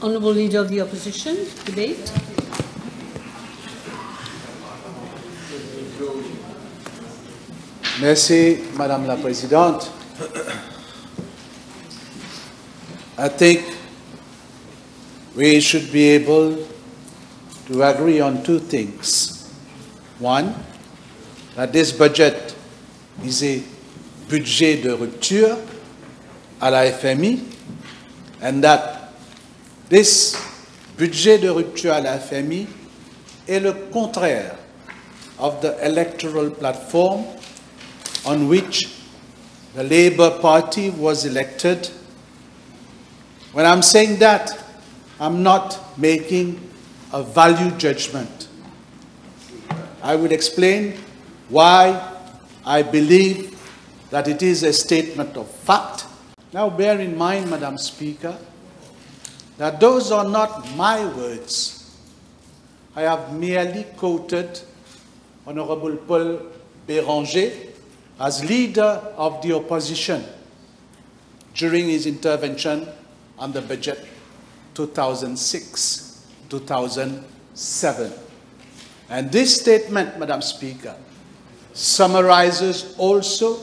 Honourable Leader of the Opposition, debate. Merci, Madame la Présidente. I think we should be able to agree on two things. One, that this budget is a budget de rupture à la FMI, and that this budget de rupture à la FMI est le contraire of the electoral platform on which the Labour Party was elected. When I'm saying that, I'm not making a value judgment. I will explain why I believe that it is a statement of fact. Now bear in mind, Madam Speaker, that those are not my words. I have merely quoted Honorable Paul Béranger as leader of the opposition during his intervention on the budget 2006-2007. And this statement, Madam Speaker, summarizes also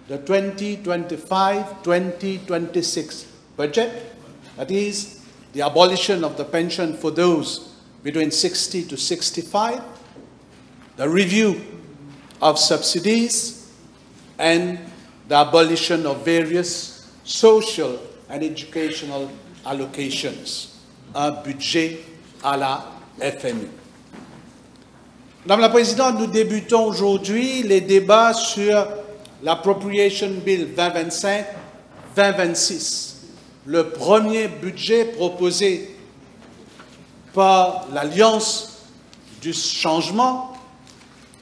the 2025-2026 budget, that is, the abolition of the pension for those between 60 to 65, the review of subsidies, and the abolition of various social and educational allocations, un budget à la FMI. Madame la Présidente, nous débutons aujourd'hui les débats sur l'Appropriation Bill 2025-2026, le premier budget proposé par l'Alliance du changement,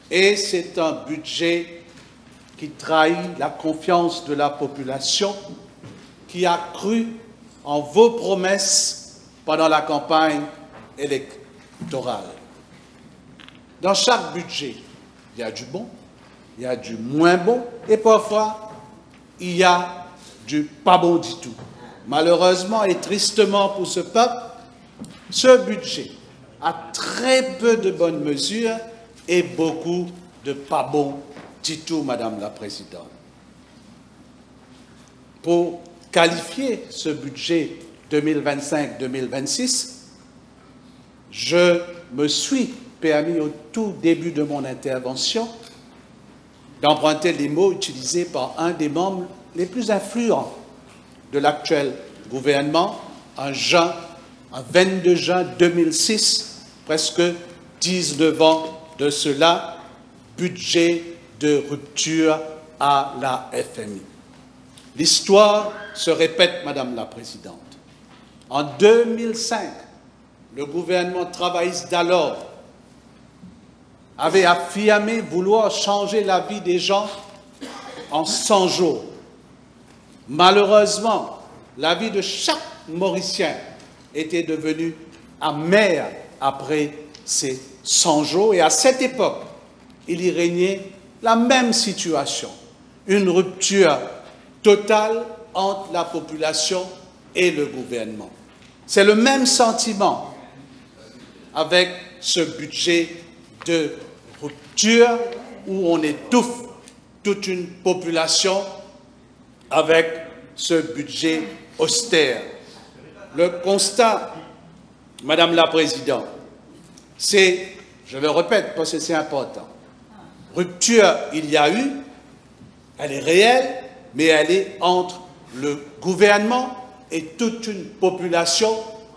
et c'est un budget qui trahit la confiance de la population, qui a cru en vos promesses pendant la campagne électorale. Dans chaque budget, il y a du bon, il y a du moins bon, et parfois, il y a du pas bon du tout. Malheureusement et tristement pour ce peuple, ce budget a très peu de bonnes mesures et beaucoup de pas bon du tout, Madame la Présidente. Pour qualifier ce budget 2025-2026, je me suis permis au tout début de mon intervention d'emprunter les mots utilisés par un des membres les plus influents de l'actuel gouvernement en 22 juin 2006, presque 19 ans de cela, budget de rupture à la FMI. L'histoire se répète, Madame la Présidente. En 2005, le gouvernement travailliste d'alors avait affirmé vouloir changer la vie des gens en 100 jours. Malheureusement, la vie de chaque Mauricien était devenue amère après ces 100 jours, et à cette époque, il y régnait la même situation, une rupture totale entre la population et le gouvernement. C'est le même sentiment avec ce budget de rupture où on étouffe toute une population avec ce budget austère. Le constat, Madame la Présidente, c'est, je le répète parce que c'est important, rupture il y a eu, elle est réelle, mais elle est entre le gouvernement et toute une population,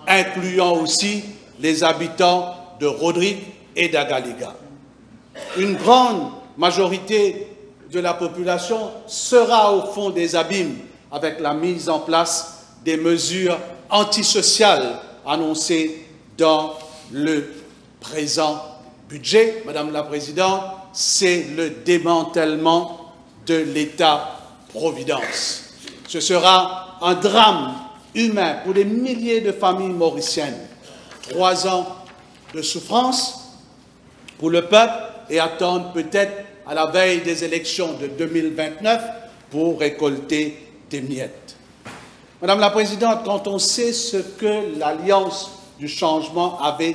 incluant aussi les habitants de Rodrigue et d'Agaliga. Une grande majorité de la population sera au fond des abîmes avec la mise en place des mesures antisociales annoncées dans le présent budget. Madame la Présidente, c'est le démantèlement de l'État-providence. Ce sera un drame humain pour des milliers de familles mauriciennes. 3 ans de souffrance pour le peuple et attendre peut-être à la veille des élections de 2029 pour récolter des miettes. Madame la Présidente, quand on sait ce que l'Alliance du changement avait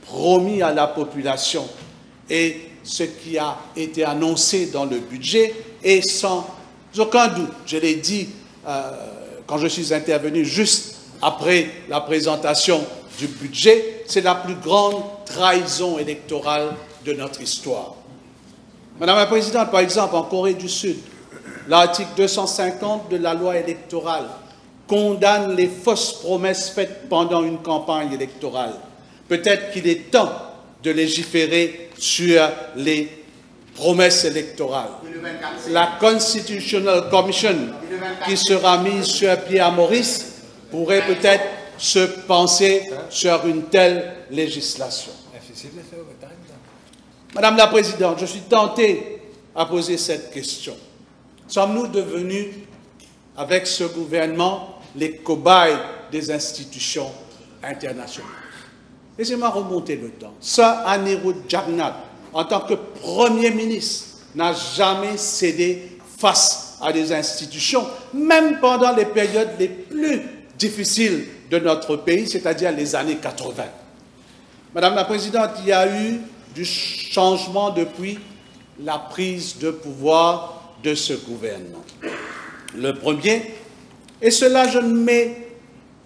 promis à la population et ce qui a été annoncé dans le budget, et sans aucun doute, je l'ai dit quand je suis intervenu juste après la présentation du budget, c'est la plus grande trahison électorale de notre histoire. Madame la Présidente, par exemple, en Corée du Sud, l'article 250 de la loi électorale condamne les fausses promesses faites pendant une campagne électorale. Peut-être qu'il est temps de légiférer sur les promesses électorales. La Constitutional Commission, qui sera mise sur pied à Maurice, pourrait peut-être se penser sur une telle législation. Madame la Présidente, je suis tenté à poser cette question. Sommes-nous devenus, avec ce gouvernement, les cobayes des institutions internationales? Laissez-moi remonter le temps. Sir Anirudh Jagannath, en tant que Premier ministre, n'a jamais cédé face à des institutions, même pendant les périodes les plus difficiles de notre pays, c'est-à-dire les années 80. Madame la Présidente, il y a eu du changement depuis la prise de pouvoir de ce gouvernement. Le premier, et cela je ne mets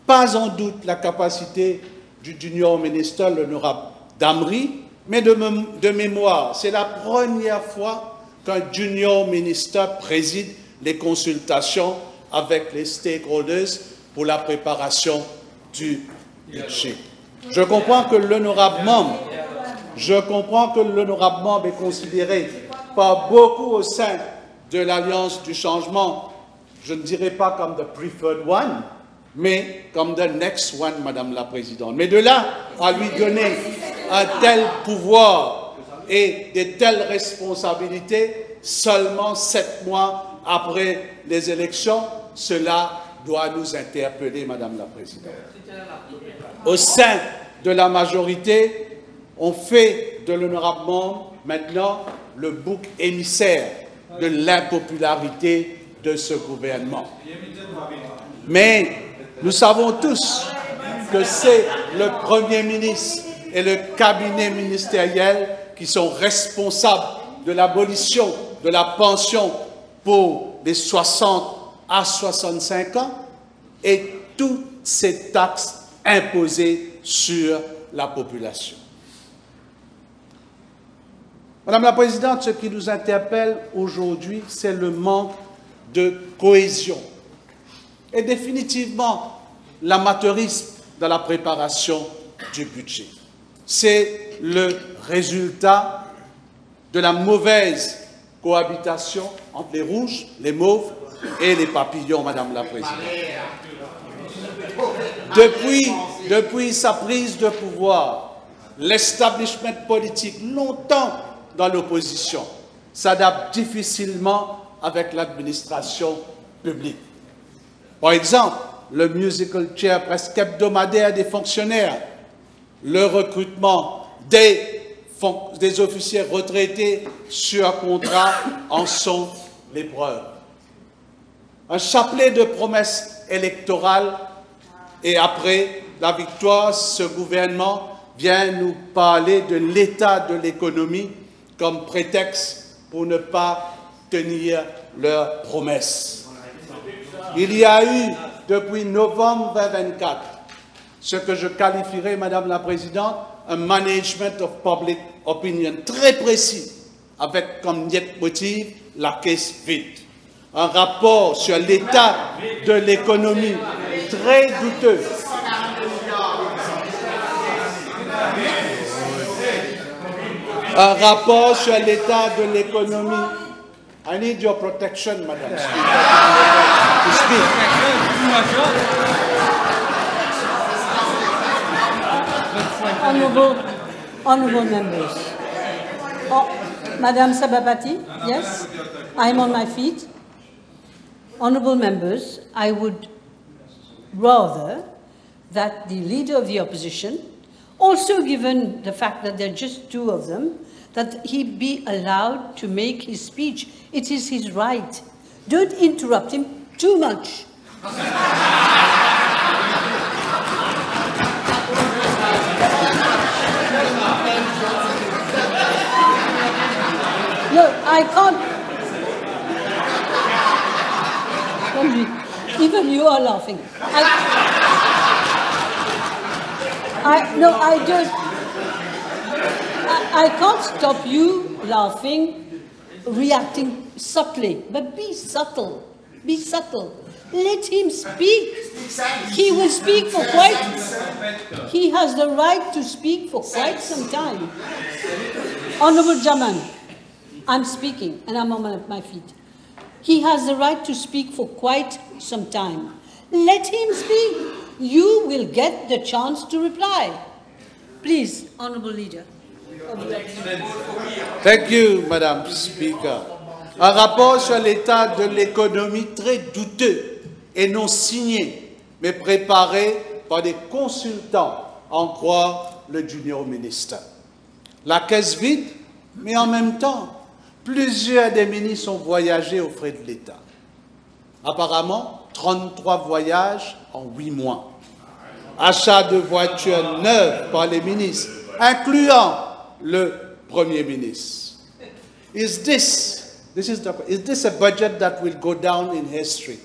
pas en doute la capacité du Junior Minister, l'honorable Damri, mais de mémoire, c'est la première fois qu'un Junior Minister préside les consultations avec les stakeholders pour la préparation du budget. Je comprends que l'honorable membre est considéré par beaucoup au sein de l'Alliance du changement, je ne dirais pas comme the preferred one, mais comme the next one, Madame la Présidente. Mais de là à lui donner un tel pouvoir et de telles responsabilités seulement 7 mois après les élections, cela doit nous interpeller, Madame la Présidente. Au sein de la majorité, on fait de l'honorable membre maintenant le bouc émissaire de l'impopularité de ce gouvernement. Mais nous savons tous que c'est le Premier ministre et le cabinet ministériel qui sont responsables de l'abolition de la pension pour les 60 à 65 ans et toutes ces taxes imposées sur la population. Madame la Présidente, ce qui nous interpelle aujourd'hui, c'est le manque de cohésion et définitivement l'amateurisme dans la préparation du budget. C'est le résultat de la mauvaise cohabitation entre les rouges, les mauves et les papillons, Madame la Présidente. Depuis sa prise de pouvoir, l'establishment politique, longtemps dans l'opposition, s'adapte difficilement avec l'administration publique. Par exemple, le musical chair presque hebdomadaire des fonctionnaires, le recrutement des officiers retraités sur contrat en sont les preuves. Un chapelet de promesses électorales et après la victoire, ce gouvernement vient nous parler de l'état de l'économie comme prétexte pour ne pas tenir leurs promesses. Il y a eu, depuis novembre 2024, ce que je qualifierais, Madame la Présidente, un management of public opinion très précis, avec comme motif la caisse vide. Un rapport sur l'état de l'économie très douteux. Un rapport sur l'état de l'économie. I need your protection, Madame. To speak. Honorable members. Oh, Madame Sabapati, yes, I'm on my feet. Honorable members, I would rather that the leader of the opposition, also given the fact that there are just 2 of them, that he be allowed to make his speech. It is his right. Don't interrupt him too much. I can't. Even you are laughing. I can't stop you laughing, reacting subtly. But be subtle. Be subtle. Let him speak. He will speak for quite. He has the right to speak for quite some time. Honorable Jaman, I'm speaking and I'm on my feet. He has the right to speak for quite some time. Let him speak. You will get the chance to reply. Please, Honorable Leader. Thank you, Madame Speaker. Un rapport sur l'état de l'économie très douteux et non signé, mais préparé par des consultants, en croire le junior ministre. La caisse vide, mais en même temps, plusieurs des ministres ont voyagé aux frais de l'État. Apparemment, 33 voyages en 8 mois. Achat de voitures neuves par les ministres, incluant le Premier ministre. Is this a budget that will go down in history?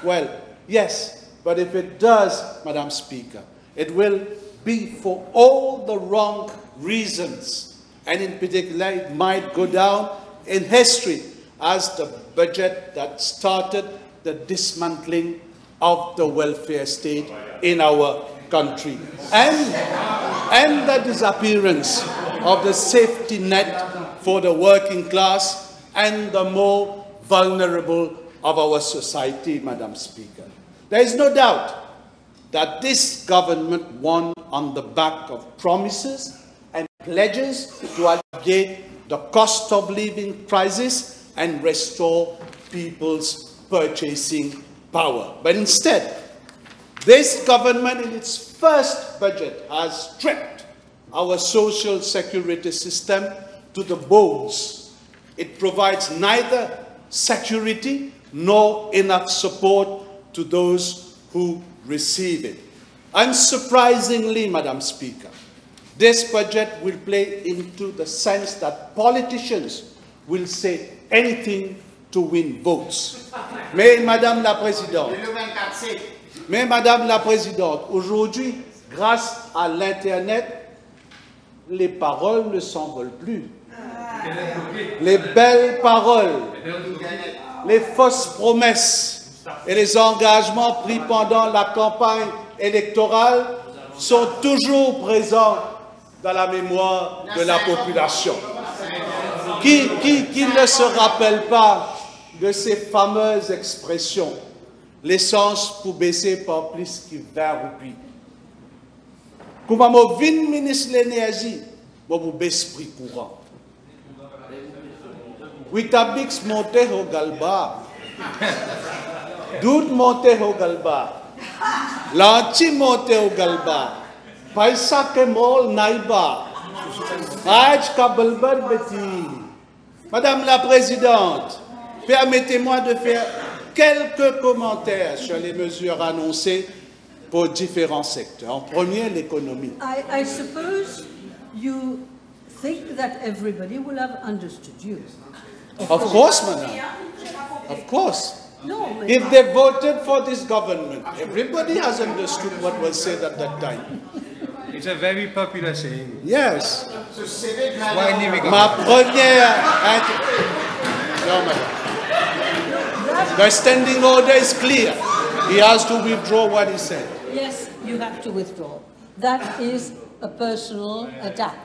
Well, yes, but if it does, Madam Speaker, it will be for all the wrong reasons. And in particular, it might go down in history as the budget that started the dismantling of the welfare state in our country and the disappearance of the safety net for the working class and the more vulnerable of our society, Madam Speaker. There is no doubt that this government won on the back of promises and pledges to alleviate the cost of living crisis and restore people's purchasing power. But instead, this government in its first budget has stripped our social security system to the bones. It provides neither security nor enough support to those who receive it. Unsurprisingly, Madam Speaker, this budget will play into the sense that politicians will say anything to win votes. Mais Madame la Présidente, aujourd'hui, grâce à l'Internet, les paroles ne s'envolent plus. Les belles paroles, les fausses promesses et les engagements pris pendant la campagne électorale sont toujours présents dans la mémoire de la population. Qui ne se rappelle pas de ces fameuses expressions, l'essence pour baisser par plus que 20 roupies. Comme mon vin ministre de l'énergie, vous baissez prix courant. Witabix monte au galba, Doud monte au galba, Lanti monte au galba, Paisa kemol naïba, Aj kabalbar beti. Madame la Présidente, permettez-moi de faire quelques commentaires sur les mesures annoncées pour différents secteurs. En premier, l'économie. I suppose you think that everybody will have understood you. Of course, Madam. Of course. No, if they voted for this government, everybody has understood what was said at that time. It's a very popular saying. Yes. Widely Ma première... No, Madam. The standing order is clear. He has to withdraw what he said. Yes, you have to withdraw. That is a personal attack.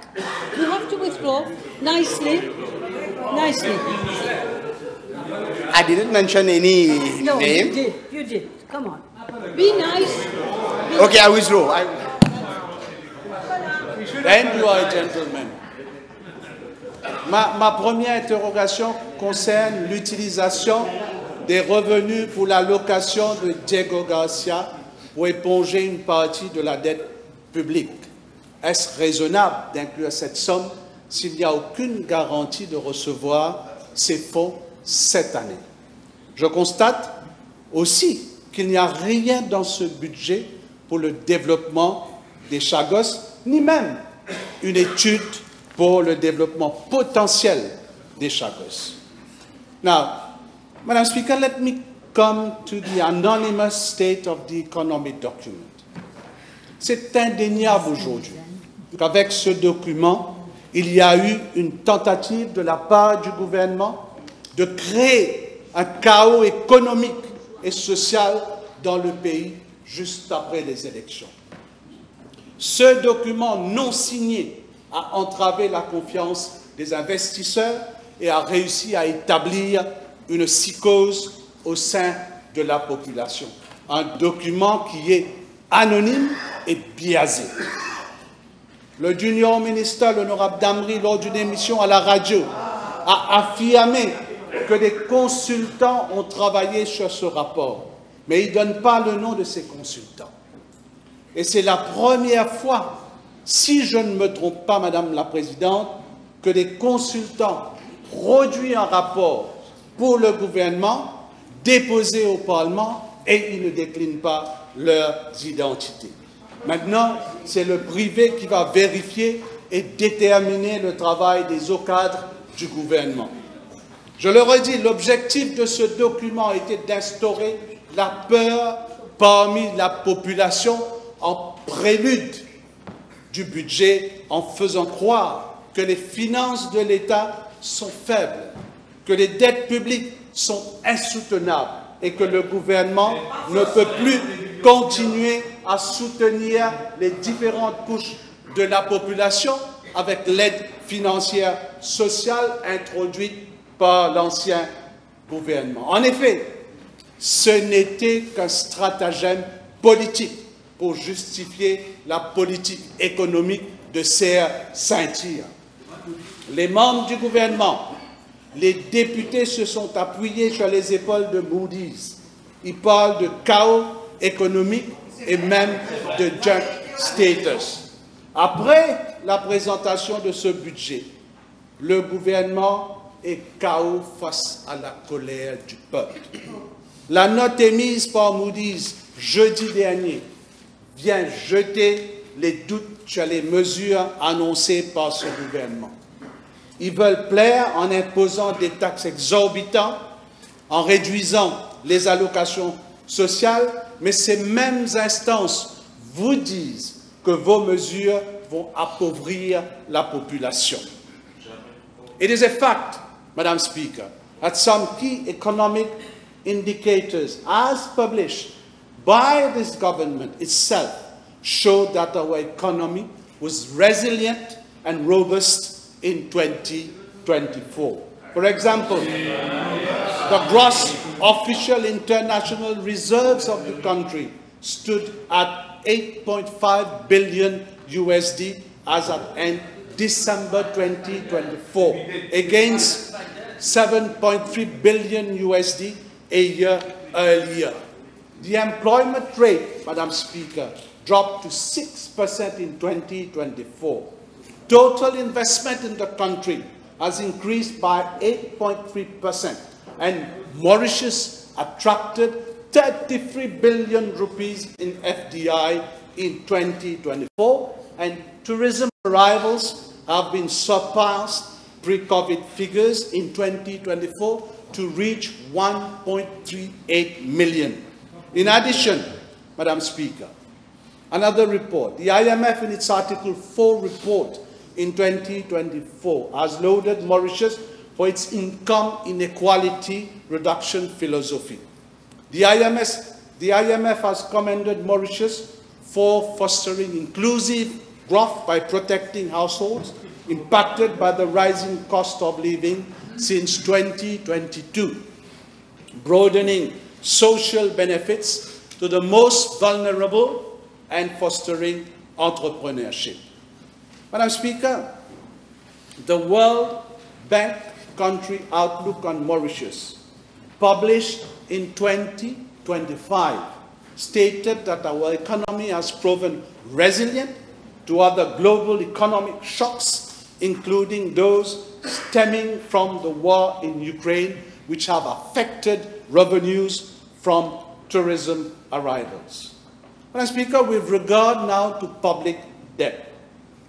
You have to withdraw nicely. Nicely. I didn't mention any No, name. you did. You did. Come on. Be nice. Okay, I withdraw. Then you are a gentleman. Ma première interrogation concerne l'utilisation des revenus pour l'allocation de Diego Garcia pour éponger une partie de la dette publique. Est-ce raisonnable d'inclure cette somme s'il n'y a aucune garantie de recevoir ces fonds cette année? Je constate aussi qu'il n'y a rien dans ce budget pour le développement des Chagos, ni même une étude pour le développement potentiel des Chagos. Now, Madam Speaker, let me come to the anonymous state of the economic document. C'est indéniable aujourd'hui qu'avec ce document, il y a eu une tentative de la part du gouvernement de créer un chaos économique et social dans le pays juste après les élections. Ce document non signé a entravé la confiance des investisseurs et a réussi à établir une psychose au sein de la population. Un document qui est anonyme et biaisé. Le junior ministre, l'honorable Damri, lors d'une émission à la radio, a affirmé que des consultants ont travaillé sur ce rapport, mais il ne donne pas le nom de ces consultants. Et c'est la première fois, si je ne me trompe pas, Madame la Présidente, que des consultants produisent un rapport pour le gouvernement, déposé au Parlement, et ils ne déclinent pas leurs identités. Maintenant, c'est le privé qui va vérifier et déterminer le travail des hauts cadres du gouvernement. Je le redis, l'objectif de ce document était d'instaurer la peur parmi la population en prélude du budget, en faisant croire que les finances de l'État sont faibles, que les dettes publiques sont insoutenables et que le gouvernement ne peut plus continuer à soutenir les différentes couches de la population avec l'aide financière sociale introduite par l'ancien gouvernement. En effet, ce n'était qu'un stratagème politique pour justifier la politique économique de Serre Saint-Cyr. Les membres du gouvernement, les députés se sont appuyés sur les épaules de Moody's. Ils parlent de chaos économique et même de junk status. Après la présentation de ce budget, le gouvernement est KO face à la colère du peuple. La note émise par Moody's jeudi dernier vient jeter les doutes sur les mesures annoncées par ce gouvernement. Ils veulent plaire en imposant des taxes exorbitantes, en réduisant les allocations sociales, mais ces mêmes instances vous disent que vos mesures vont appauvrir la population. It is a fact, Madam Speaker, that some key economic indicators, as published by this government itself, showed that our economy was resilient and robust in 2024. For example, the gross official international reserves of the country stood at 8.5 billion USD as at end December 2024, against 7.3 billion USD a year earlier. The employment rate, Madam Speaker, dropped to 6% in 2024. Total investment in the country has increased by 8.3%, and Mauritius attracted 33 billion rupees in FDI in 2024, and tourism arrivals have been surpassed pre-COVID figures in 2024 to reach 1.38 million. In addition, Madam Speaker, another report, the IMF in its Article 4 report in 2024 has lauded Mauritius for its income inequality reduction philosophy. The IMF has commended Mauritius for fostering inclusive growth by protecting households impacted by the rising cost of living since 2022, broadening social benefits to the most vulnerable and fostering entrepreneurship. Madam Speaker, the World Bank Country Outlook on Mauritius, published in 2025, stated that our economy has proven resilient to other global economic shocks, including those stemming from the war in Ukraine, which have affected revenues from tourism arrivals. Madam Speaker, with regard now to public debt,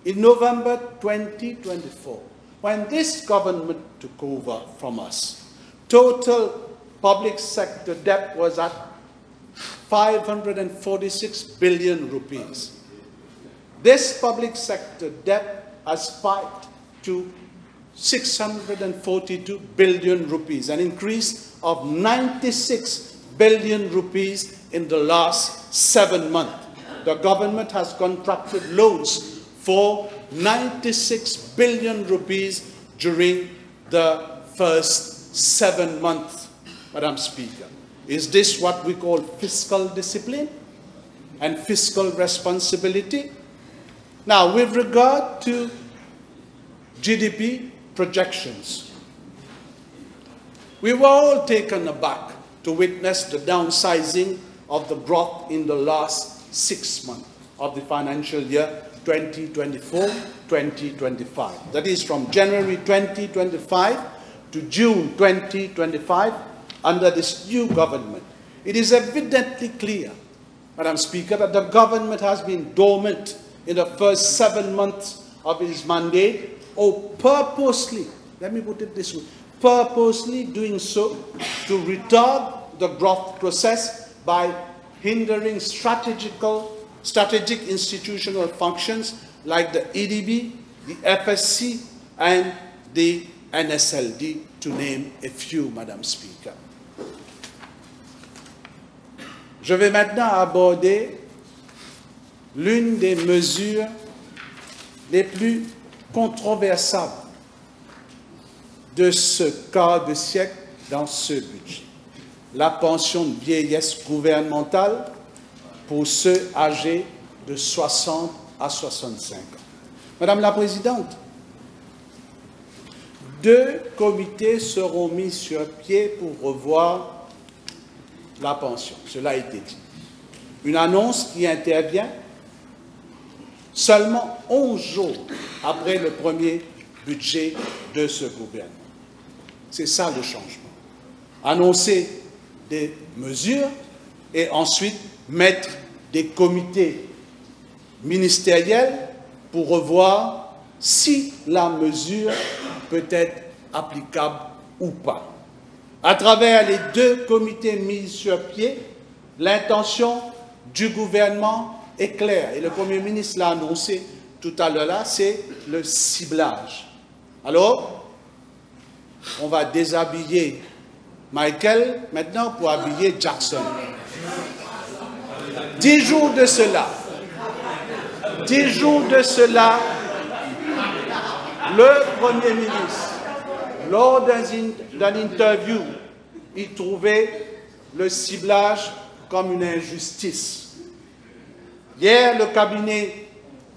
in November 2024, when this government took over from us, total public sector debt was at 546 billion rupees. This public sector debt has spiked to 642 billion rupees, an increase of 96 billion rupees in the last 7 months. The government has contracted loans for 96 billion rupees during the first 7 months, Madam Speaker. Is this what we call fiscal discipline and fiscal responsibility? Now, with regard to GDP projections, we were all taken aback to witness the downsizing of the growth in the last 6 months of the financial year 2024-2025. That is from January 2025 to June 2025 under this new government. It is evidently clear, Madam Speaker, that the government has been dormant in the first 7 months of its mandate, or purposely, let me put it this way, purposely doing so to retard the growth process by hindering strategic institutional functions like the EDB, the FSC, and the NSLD, to name a few, Madam Speaker. Je vais maintenant aborder l'une des mesures les plus controversables de ce quart de siècle dans ce budget. La pension de vieillesse gouvernementale pour ceux âgés de 60 à 65 ans. Madame la Présidente, 2 comités seront mis sur pied pour revoir la pension. Cela a été dit. Une annonce qui intervient seulement 11 jours après le premier budget de ce gouvernement. C'est ça le changement. Annoncer des mesures et ensuite mettre des comités ministériels pour revoir si la mesure peut être applicable ou pas. À travers les 2 comités mis sur pied, l'intention du gouvernement est claire et le Premier ministre l'a annoncé tout à l'heure là, c'est le ciblage. Alors, on va déshabiller Michael maintenant pour habiller Jackson. 10 jours de cela, le Premier ministre, lors d'un interview, il trouvait le ciblage comme une injustice. Hier, le cabinet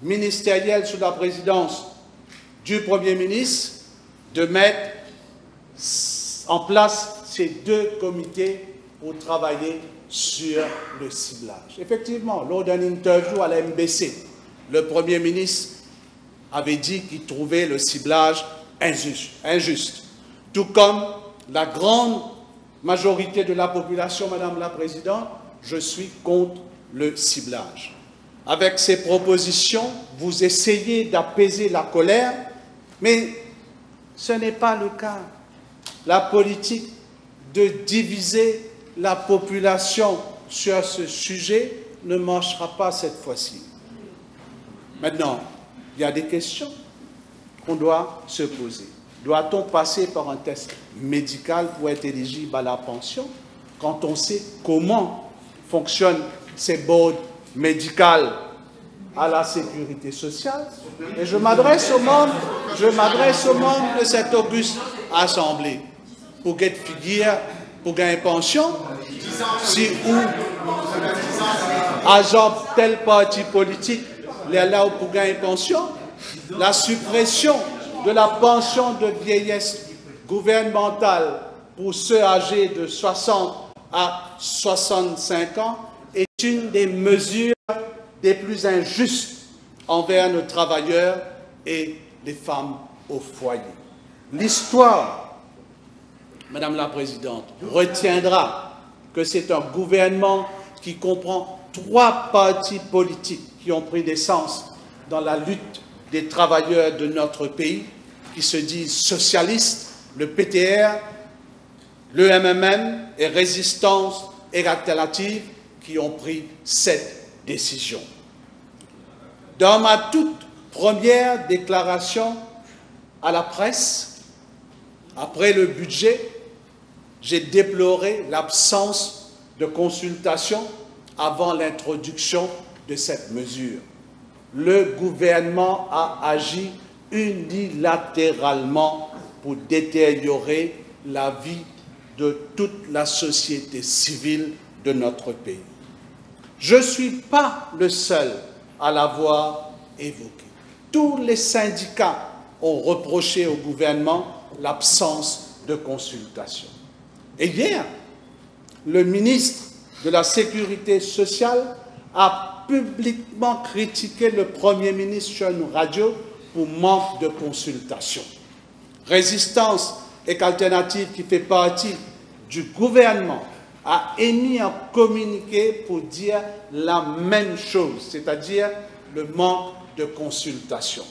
ministériel sous la présidence du Premier ministre de mettre en place ces 2 comités pour travailler sur le ciblage. Effectivement, lors d'un interview à la MBC, le Premier ministre avait dit qu'il trouvait le ciblage injuste. Tout comme la grande majorité de la population, Madame la Présidente, je suis contre le ciblage. Avec ces propositions, vous essayez d'apaiser la colère, mais ce n'est pas le cas. La politique de diviser la population sur ce sujet ne marchera pas cette fois-ci. Maintenant, il y a des questions qu'on doit se poser. Doit-on passer par un test médical pour être éligible à la pension quand on sait comment fonctionnent ces boards médicales à la sécurité sociale? Et je m'adresse aux membres de cette auguste assemblée pour qu'elle figure pour gagner pension si ou agent tel parti politique les là pour gagner pension, la suppression de la pension de vieillesse gouvernementale pour ceux âgés de 60 à 65 ans est une des mesures des plus injustes envers nos travailleurs et les femmes au foyer. L'histoire, Madame la Présidente, retiendra que c'est un gouvernement qui comprend 3 partis politiques qui ont pris naissance dans la lutte des travailleurs de notre pays, qui se disent socialistes, le PTR, le MMM et Résistance et Alternative qui ont pris cette décision. Dans ma toute première déclaration à la presse, après le budget, j'ai déploré l'absence de consultation avant l'introduction de cette mesure. Le gouvernement a agi unilatéralement pour détériorer la vie de toute la société civile de notre pays. Je ne suis pas le seul à l'avoir évoqué. Tous les syndicats ont reproché au gouvernement l'absence de consultation. Et hier, le ministre de la Sécurité sociale a publiquement critiqué le Premier ministre sur une radio pour manque de consultation. Résistance et Alternative, qui fait partie du gouvernement, a émis un communiqué pour dire la même chose, c'est-à-dire le manque de consultation.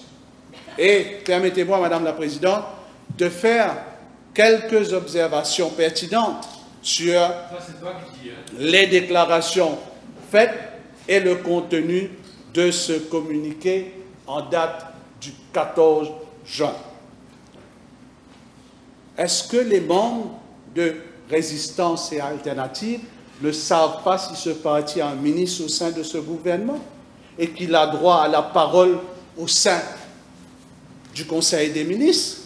Et permettez-moi, Madame la Présidente, de faire quelques observations pertinentes sur les déclarations faites et le contenu de ce communiqué en date du 14 juin. Est-ce que les membres de Résistance et Alternative ne savent pas si ce parti a un ministre au sein de ce gouvernement et qu'il a droit à la parole au sein du Conseil des ministres?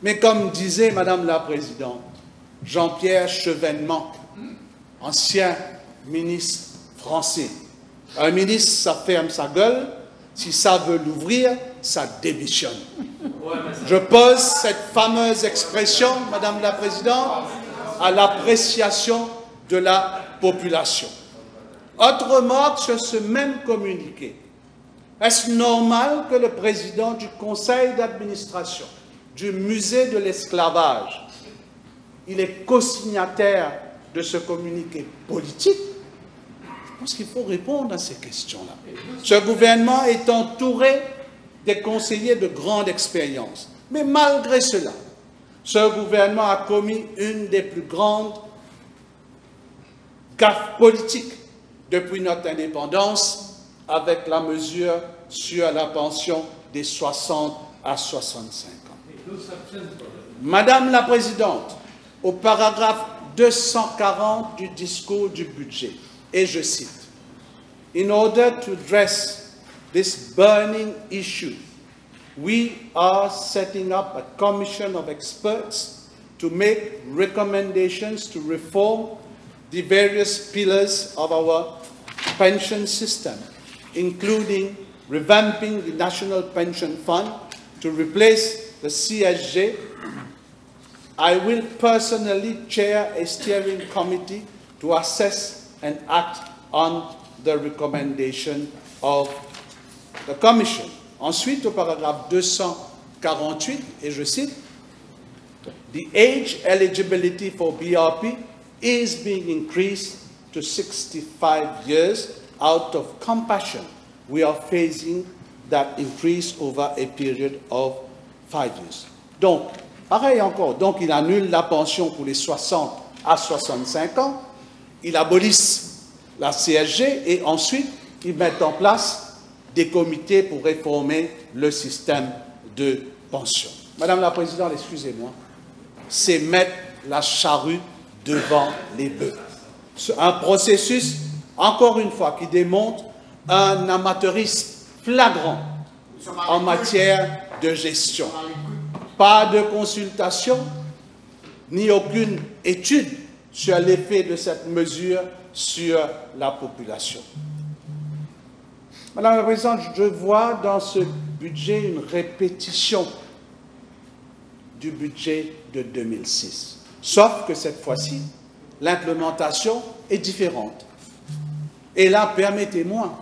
Mais comme disait Madame la Présidente, Jean-Pierre Chevènement, ancien ministre français, un ministre, ça ferme sa gueule, si ça veut l'ouvrir, ça démissionne. Je pose cette fameuse expression, Madame la Présidente, à l'appréciation de la population. Autre remarque sur ce même communiqué. Est-ce normal que le président du conseil d'administration du musée de l'esclavage, il est co-signataire de ce communiqué politique? Je pense qu'il faut répondre à ces questions-là. Ce gouvernement est entouré des conseillers de grande expérience. Mais malgré cela, ce gouvernement a commis une des plus grandes gaffes politiques depuis notre indépendance avec la mesure sur la pension des 60 à 65 ans. Madame la Présidente, au paragraphe 240 du discours du budget, et je cite, « In order to address this burning issue, we are setting up a commission of experts to make recommendations to reform the various pillars of our pension system, including revamping the National Pension Fund to replace the CSG. I will personally chair a steering committee to assess and act on the recommendation of the Commission. » Ensuite, au paragraphe 248, et je cite, « The age eligibility for BRP is being increased to 65 years out of compassion. We are phasing that increase over a period of 5 years. » Donc, pareil encore, donc il annule la pension pour les 60 à 65 ans, il abolisse la CSG et ensuite ils mettent en place des comités pour réformer le système de pension. Madame la Présidente, excusez-moi, c'est mettre la charrue devant les bœufs. Un processus, encore une fois, qui démontre un amateurisme flagrant en matière de gestion. Pas de consultation, ni aucune étude sur l'effet de cette mesure sur la population. Madame la Présidente, je vois dans ce budget une répétition du budget de 2006. Sauf que cette fois-ci, l'implémentation est différente. Et là, permettez-moi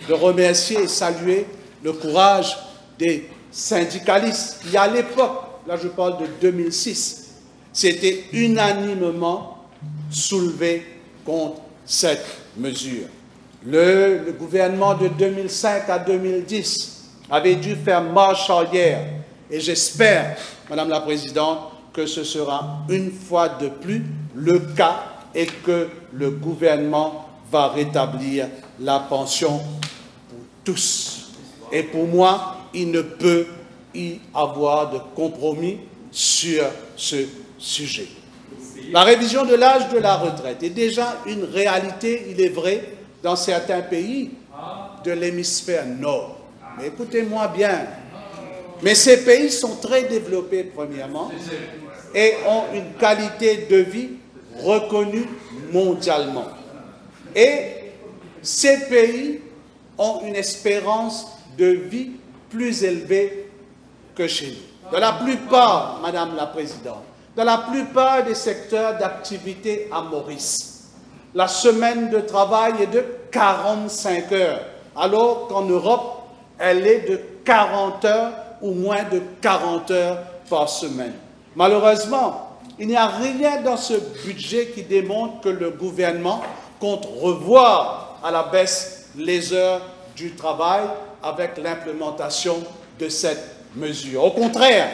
de remercier et saluer le courage des syndicalistes qui, à l'époque, là je parle de 2006, s'étaient unanimement soulevés contre cette mesure. Le gouvernement de 2005 à 2010 avait dû faire marche arrière et j'espère, Madame la Présidente, que ce sera une fois de plus le cas et que le gouvernement va rétablir la pension pour tous. Et pour moi, il ne peut y avoir de compromis sur ce sujet. La révision de l'âge de la retraite est déjà une réalité, il est vrai, dans certains pays de l'hémisphère nord. Mais écoutez-moi bien, mais ces pays sont très développés, premièrement, et ont une qualité de vie reconnue mondialement. Et ces pays ont une espérance de vie plus élevée que chez nous. Dans la plupart, Madame la Présidente, dans la plupart des secteurs d'activité à Maurice, la semaine de travail est de 45 heures, alors qu'en Europe, elle est de 40 heures ou moins de 40 heures par semaine. Malheureusement, il n'y a rien dans ce budget qui démontre que le gouvernement compte revoir à la baisse les heures du travail avec l'implémentation de cette mesure. Au contraire,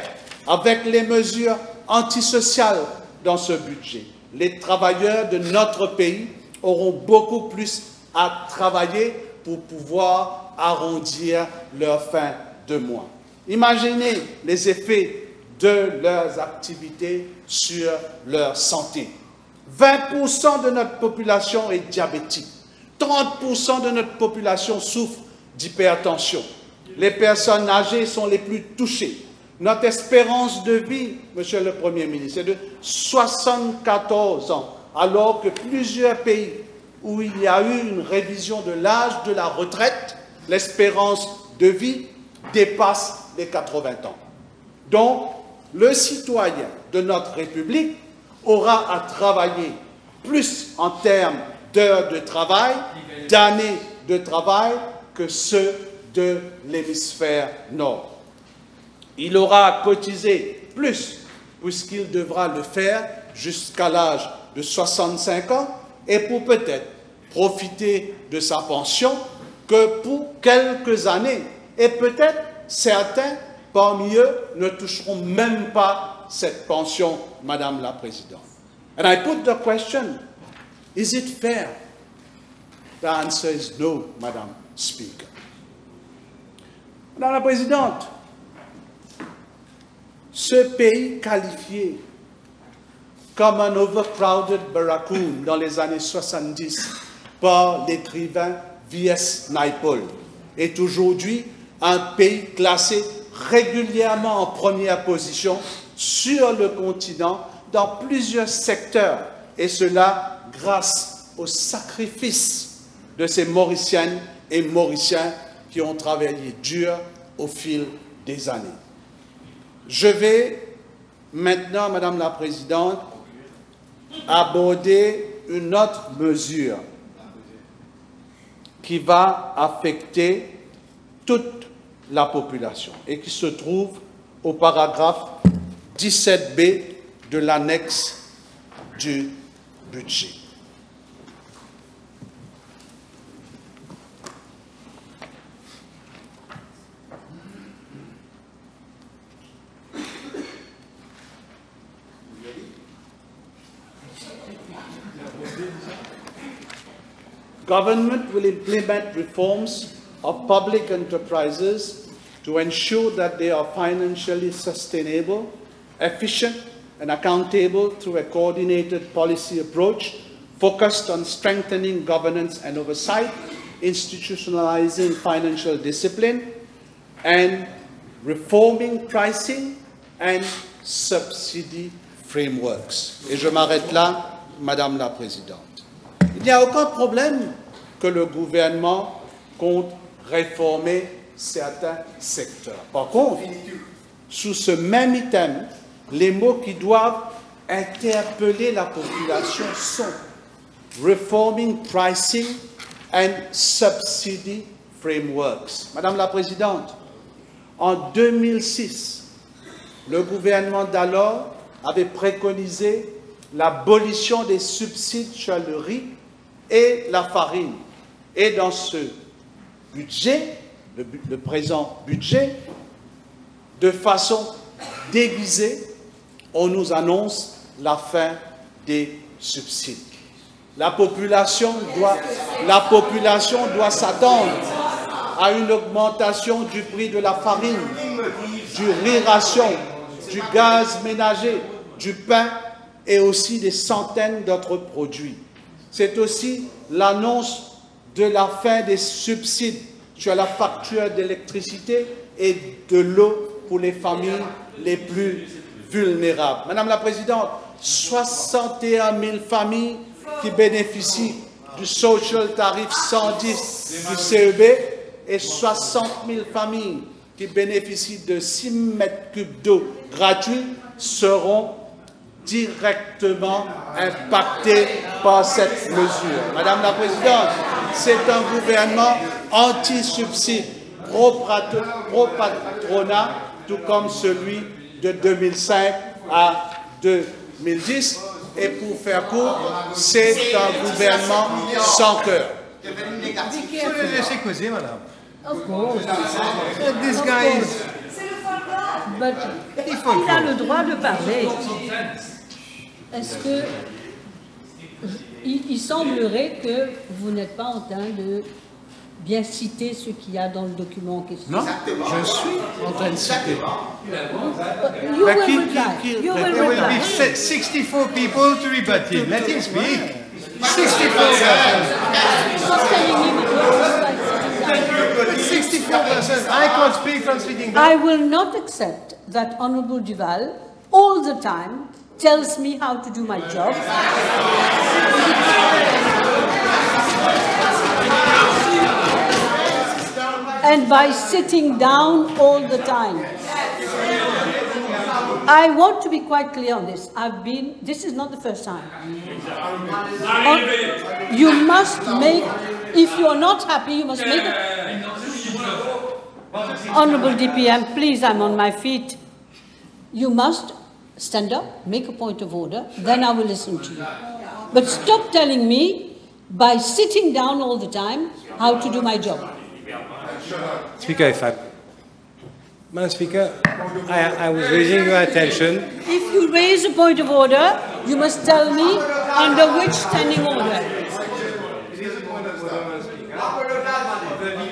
avec les mesures antisociales dans ce budget, les travailleurs de notre pays auront beaucoup plus à travailler pour pouvoir arrondir leur fin de mois. Imaginez les effets de leurs activités sur leur santé. 20% de notre population est diabétique. 30% de notre population souffre d'hypertension. Les personnes âgées sont les plus touchées. Notre espérance de vie, Monsieur le Premier ministre, est de 74 ans, alors que plusieurs pays où il y a eu une révision de l'âge de la retraite, l'espérance de vie dépasse les 80 ans. Donc, le citoyen de notre République aura à travailler plus en termes d'heures de travail, d'années de travail, que ceux de l'hémisphère nord. Il aura à cotiser plus, puisqu'il devra le faire jusqu'à l'âge de 65 ans, et pour peut-être profiter de sa pension que pour quelques années. Et peut-être certains parmi eux ne toucheront même pas cette pension, Madame la Présidente. And I put the question, is it fair? The answer is no, Madame Speaker. Madame la Présidente, ce pays qualifié comme un overcrowded barracoon dans les années 70 par l'écrivain V.S. Naipaul est aujourd'hui un pays classé régulièrement en première position sur le continent dans plusieurs secteurs, et cela grâce au sacrifice de ces Mauriciennes et Mauriciens qui ont travaillé dur au fil des années. Je vais maintenant, Madame la Présidente, aborder une autre mesure qui va affecter toute la population et qui se trouve au paragraphe 17b de l'annexe du budget. Government will implement reforms of public enterprises to ensure that they are financially sustainable, efficient, and accountable through a coordinated policy approach focused on strengthening governance and oversight, institutionalizing financial discipline, and reforming pricing and subsidy frameworks. Et je m'arrête là, Madame la Présidente. Il n'y a aucun problème que le gouvernement compte réformer certains secteurs. Par contre, sous ce même item, les mots qui doivent interpeller la population sont reforming pricing and subsidy frameworks. Madame la Présidente, en 2006, le gouvernement d'alors avait préconisé l'abolition des subsides sur le riz et la farine. Et dans ce budget, le présent budget, de façon déguisée, on nous annonce la fin des subsides. La population doit s'attendre à une augmentation du prix de la farine, du riz ration, du gaz ménager, du pain et aussi des centaines d'autres produits. C'est aussi l'annonce de la fin des subsides sur la facture d'électricité et de l'eau pour les familles les plus vulnérables. Madame la Présidente, 61 000 familles qui bénéficient du Social Tarif 110 du CEB et 60 000 familles qui bénéficient de 6 mètres cubes d'eau gratuits seront directement impactés par cette mesure. Madame la Présidente, c'est un gouvernement anti-subside, pro-patronat, tout comme celui de 2005 à 2010. Et pour faire court, c'est un gouvernement sans cœur. Laissez causer, madame. Of course. This guy is... But il a le droit de parler. Est-ce que... Il semblerait que vous n'êtes pas en train de bien citer ce qu'il y a dans le document en question. Non, je suis en train de citer. You will reply. You will There will reply. be 64 people to rebut him. Let him speak. 64 persons. I can't speak from sitting down. I will not accept that Honorable Duval all the time tells me how to do my job. And by sitting down all the time. I want to be quite clear on this. This is not the first time. You must make, if you are not happy, you must make it. Honorable DPM, please, I'm on my feet. You must stand up, make a point of order, then I will listen to you. But stop telling me, by sitting down all the time, how to do my job. Speaker, if I... Madam Speaker, I was raising your attention. If you raise a point of order, you must tell me under which standing order.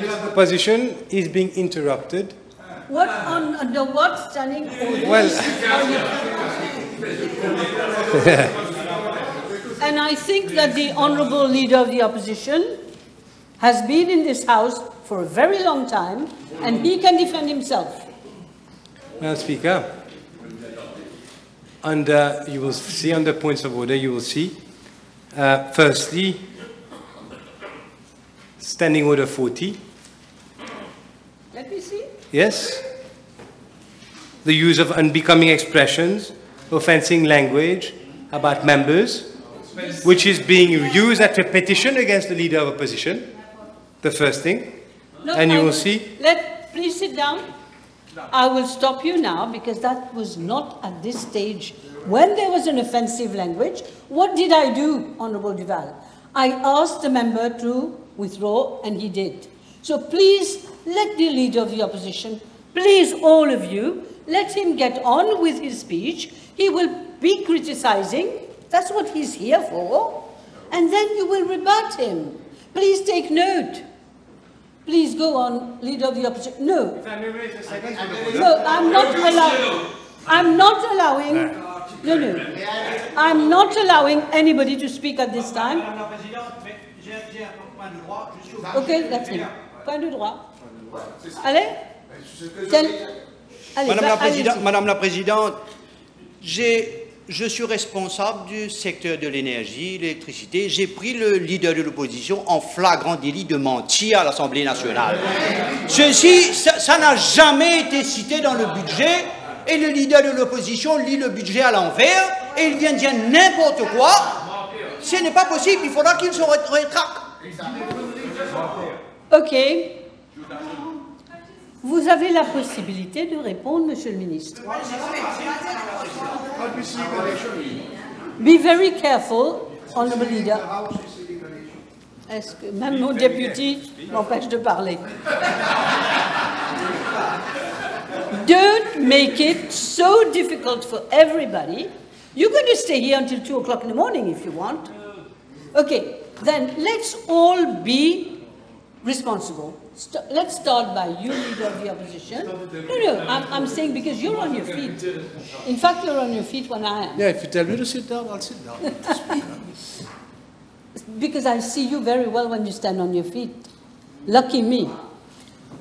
The opposition is being interrupted. What under what standing order? Well... And I think that the Honourable Leader of the Opposition has been in this House for a very long time, and he can defend himself. Madam Speaker, you will see under points of order, you will see, firstly, Standing Order 40. Let me see. Yes. The use of unbecoming expressions, offending language about members, which is being used at repetition against the Leader of Opposition, the first thing. No, and you will see... Please sit down. I will stop you now because that was not at this stage. When there was an offensive language, what did I do, Honourable Duval? I asked the member to withdraw and he did. So please let the Leader of the Opposition, please all of you, let him get on with his speech. He will be criticising. That's what he's here for. And then you will rebut him. Please take note. Please go on, Leader of the Opposition. No. No, I'm not allowing. I'm not allowing. No. I'm not allowing anybody to speak at this time. Okay, that's him. Point de droit. Allez. Madame la Présidente, je suis responsable du secteur de l'énergie, l'électricité. J'ai pris le leader de l'opposition en flagrant délit de mentir à l'Assemblée nationale. Ça n'a jamais été cité dans le budget et le leader de l'opposition lit le budget à l'envers et il vient dire n'importe quoi. Ce n'est pas possible, il faudra qu'il se rétracte. Ok. Vous avez la possibilité de répondre, Monsieur le Ministre. Be very careful, Honourable Leader. Est-ce que même mon député m'empêche de parler? Don't make it so difficult for everybody. You're going to stay here until 2 o'clock in the morning if you want. Okay, then let's all be responsible. Let's start by you, leader of the opposition. No, I'm saying because you're on your feet. In fact, you're on your feet when I am. Yeah, if you tell me to sit down, I'll sit down. Because I see you very well when you stand on your feet. Lucky me.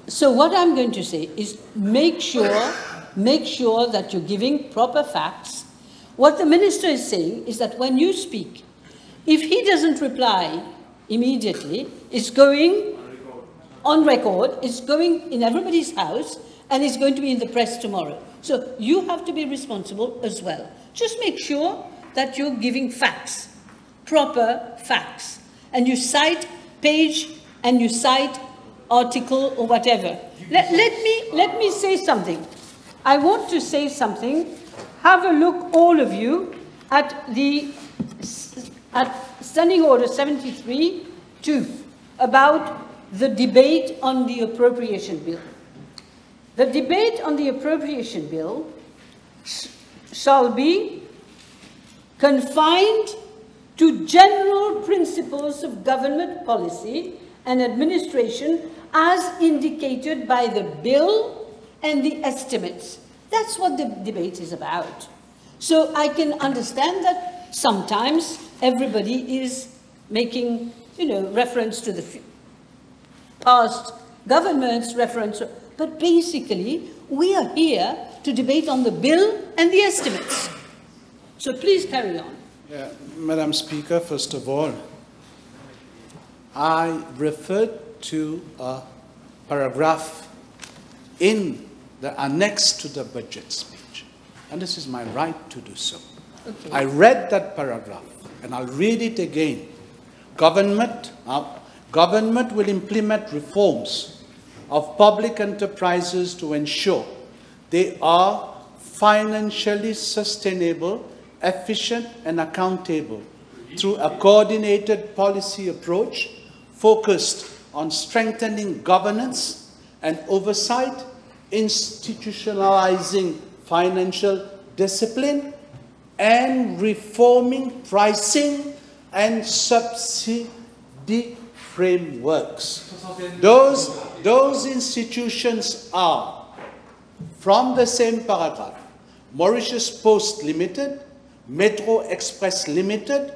So what I'm going to say is make sure that you're giving proper facts. What the minister is saying is that when you speak, if he doesn't reply immediately, it's going on record, it's going in everybody's house, and it's going to be in the press tomorrow. So you have to be responsible as well. Just make sure that you're giving facts, proper facts, and you cite page and you cite article or whatever. Let me say something. I want to say something. Have a look, all of you, at Standing Order 73-2 about the debate on the appropriation bill. The debate on the appropriation bill shall be confined to general principles of government policy and administration as indicated by the bill and the estimates. That's what the debate is about. So I can understand that sometimes everybody is making, reference to the past governments, but basically we are here to debate on the bill and the estimates. So please carry on. Yeah, Madam Speaker, first of all, I referred to a paragraph in the annex to the budget speech, and this is my right to do so. Okay. I read that paragraph, and I'll read it again. Government will implement reforms of public enterprises to ensure they are financially sustainable, efficient, and accountable through a coordinated policy approach focused on strengthening governance and oversight, institutionalizing financial discipline, and reforming pricing and subsidy frameworks. Those institutions are, from the same paragraph, Mauritius Post Limited, Metro Express Limited,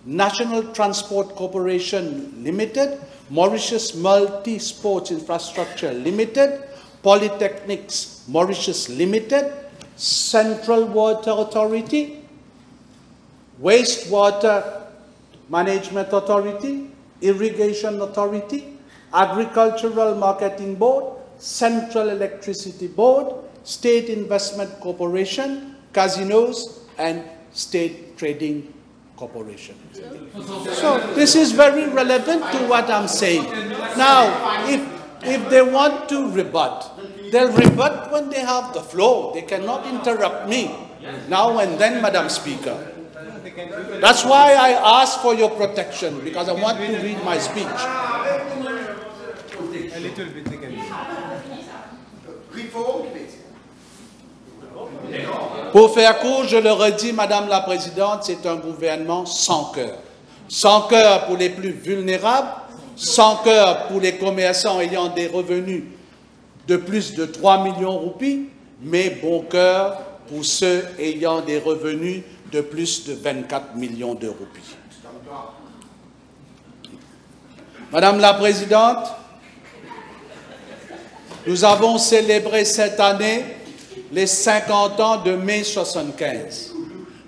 National Transport Corporation Limited, Mauritius Multi-Sports Infrastructure Limited, Polytechnics Mauritius Limited, Central Water Authority, Wastewater Management Authority, Irrigation Authority, Agricultural Marketing Board, Central Electricity Board, State Investment Corporation, casinos, and State Trading Corporation. So this is very relevant to what I'm saying. Now, if they want to rebut, they'll rebut when they have the floor. They cannot interrupt me now and then, Madam Speaker. That's why I ask for your protection, because I want to read my speech. A little bit they can do. Pour faire court, je le redis, Madame la Présidente, c'est un gouvernement sans cœur. Sans cœur pour les plus vulnérables, sans cœur pour les commerçants ayant des revenus de plus de 3 millions de roupies, mais bon cœur pour ceux ayant des revenus de plus de 24 millions de roupies. Madame la Présidente, nous avons célébré cette année les 50 ans de mai 75,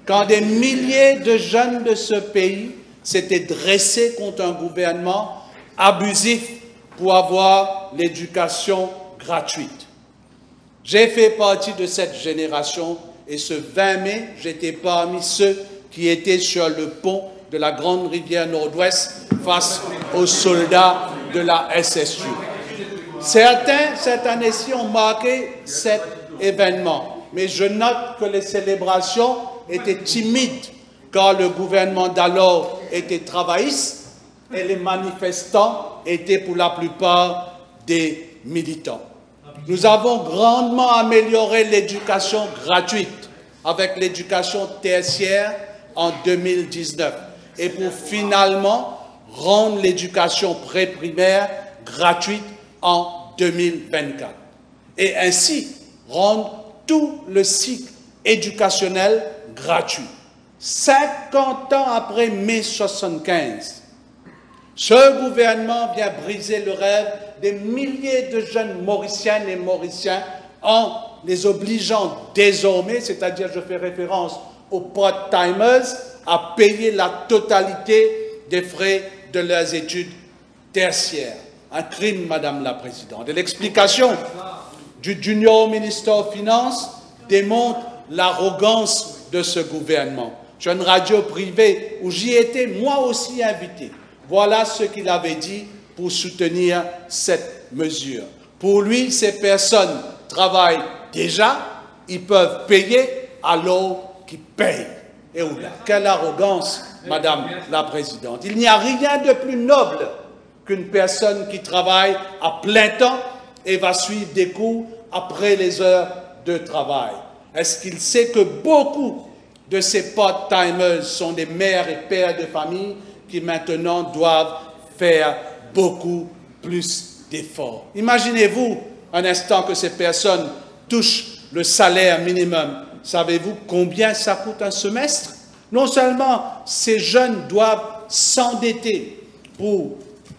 quand des milliers de jeunes de ce pays s'étaient dressés contre un gouvernement abusif pour avoir l'éducation gratuite. J'ai fait partie de cette génération et ce 20 mai, j'étais parmi ceux qui étaient sur le pont de la Grande Rivière Nord-Ouest face aux soldats de la SSU. Certains, cette année-ci, ont marqué cet événement, mais je note que les célébrations étaient timides car le gouvernement d'alors était travailliste et les manifestants étaient pour la plupart des militants. Nous avons grandement amélioré l'éducation gratuite avec l'éducation tertiaire en 2019 et pour finalement rendre l'éducation pré-primaire gratuite en 2024 et ainsi rendre tout le cycle éducationnel gratuit. 50 ans après mai 75, ce gouvernement vient briser le rêve des milliers de jeunes Mauriciennes et Mauriciens en les obligeant désormais, c'est-à-dire je fais référence aux part-timers, à payer la totalité des frais de leurs études tertiaires. Un crime, Madame la Présidente. Et l'explication du Junior Minister of Finance démontre l'arrogance de ce gouvernement. J'ai une radio privée où j'y étais moi aussi invité. Voilà ce qu'il avait dit pour soutenir cette mesure. Pour lui, ces personnes travaillent déjà, ils peuvent payer alors qu'ils payent. Et oula, quelle arrogance, Madame la Présidente. Il n'y a rien de plus noble qu'une personne qui travaille à plein temps et va suivre des cours après les heures de travail. Est-ce qu'il sait que beaucoup de ces part-timers sont des mères et pères de famille qui maintenant doivent faire beaucoup plus d'efforts? Imaginez-vous un instant que ces personnes touchent le salaire minimum. Savez-vous combien ça coûte un semestre? Non seulement ces jeunes doivent s'endetter pour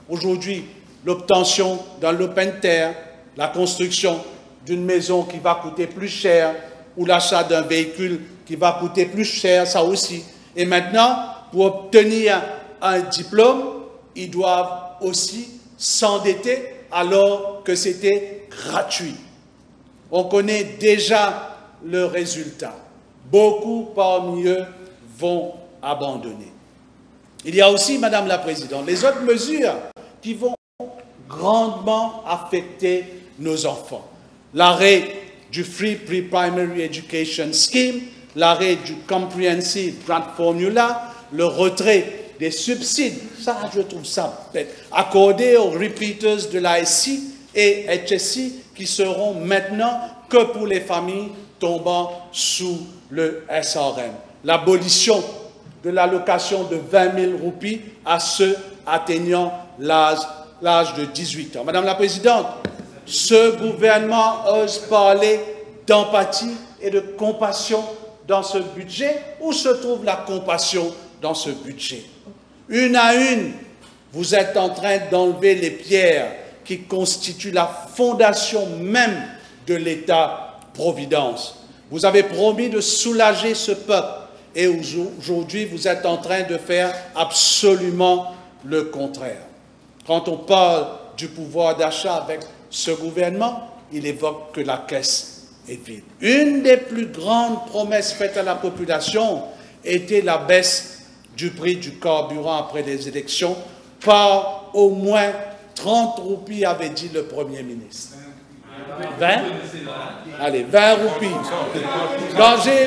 aujourd'hui l'obtention d'un open terre, la construction d'une maison qui va coûter plus cher ou l'achat d'un véhicule qui va coûter plus cher, ça aussi. Et maintenant, pour obtenir un diplôme, ils doivent aussi s'endetter alors que c'était gratuit. On connaît déjà le résultat. Beaucoup parmi eux vont abandonner. Il y a aussi, Madame la Présidente, les autres mesures qui vont grandement affecter nos enfants. L'arrêt du Free Pre-Primary Education Scheme, l'arrêt du Comprehensive Grant Formula, le retrait des subsides, ça je trouve ça bête, accordés aux repeaters de l'ASC et HSC qui seront maintenant que pour les familles tombant sous le SRM. L'abolition de l'allocation de 20 000 roupies à ceux atteignant l'âge de 18 ans. Madame la Présidente, ce gouvernement ose parler d'empathie et de compassion dans ce budget. Où se trouve la compassion dans ce budget? Une à une, vous êtes en train d'enlever les pierres qui constituent la fondation même de l'État-providence. Vous avez promis de soulager ce peuple et aujourd'hui, vous êtes en train de faire absolument le contraire. Quand on parle du pouvoir d'achat avec ce gouvernement, il évoque que la caisse est vide. Une des plus grandes promesses faites à la population était la baisse du prix du carburant après les élections par au moins 30 roupies, avait dit le Premier ministre. 20? Allez, 20 roupies. Quand j'ai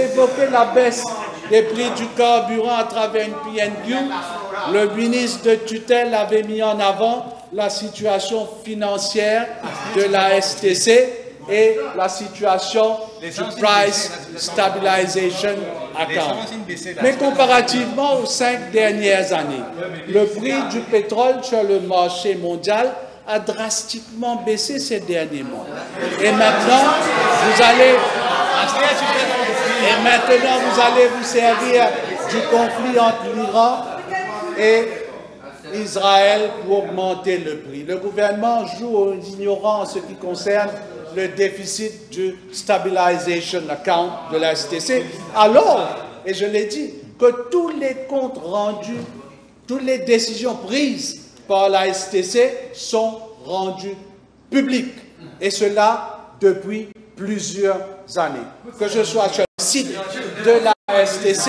évoqué la baisse des prix du carburant à travers une PNQ, le ministre de tutelle avait mis en avant la situation financière de la STC et la situation du Price Stabilization Account. Mais comparativement aux 5 dernières années, le prix du pétrole sur le marché mondial a drastiquement baissé ces derniers mois. Et maintenant, vous allez vous servir du conflit entre l'Iran et Israël pour augmenter le prix. Le gouvernement joue aux ignorants en ce qui concerne le déficit du Stabilization Account de la STC, alors, et je l'ai dit, que tous les comptes rendus, toutes les décisions prises par la STC sont rendues publiques, et cela depuis plusieurs années, que ce soit sur le site de la STC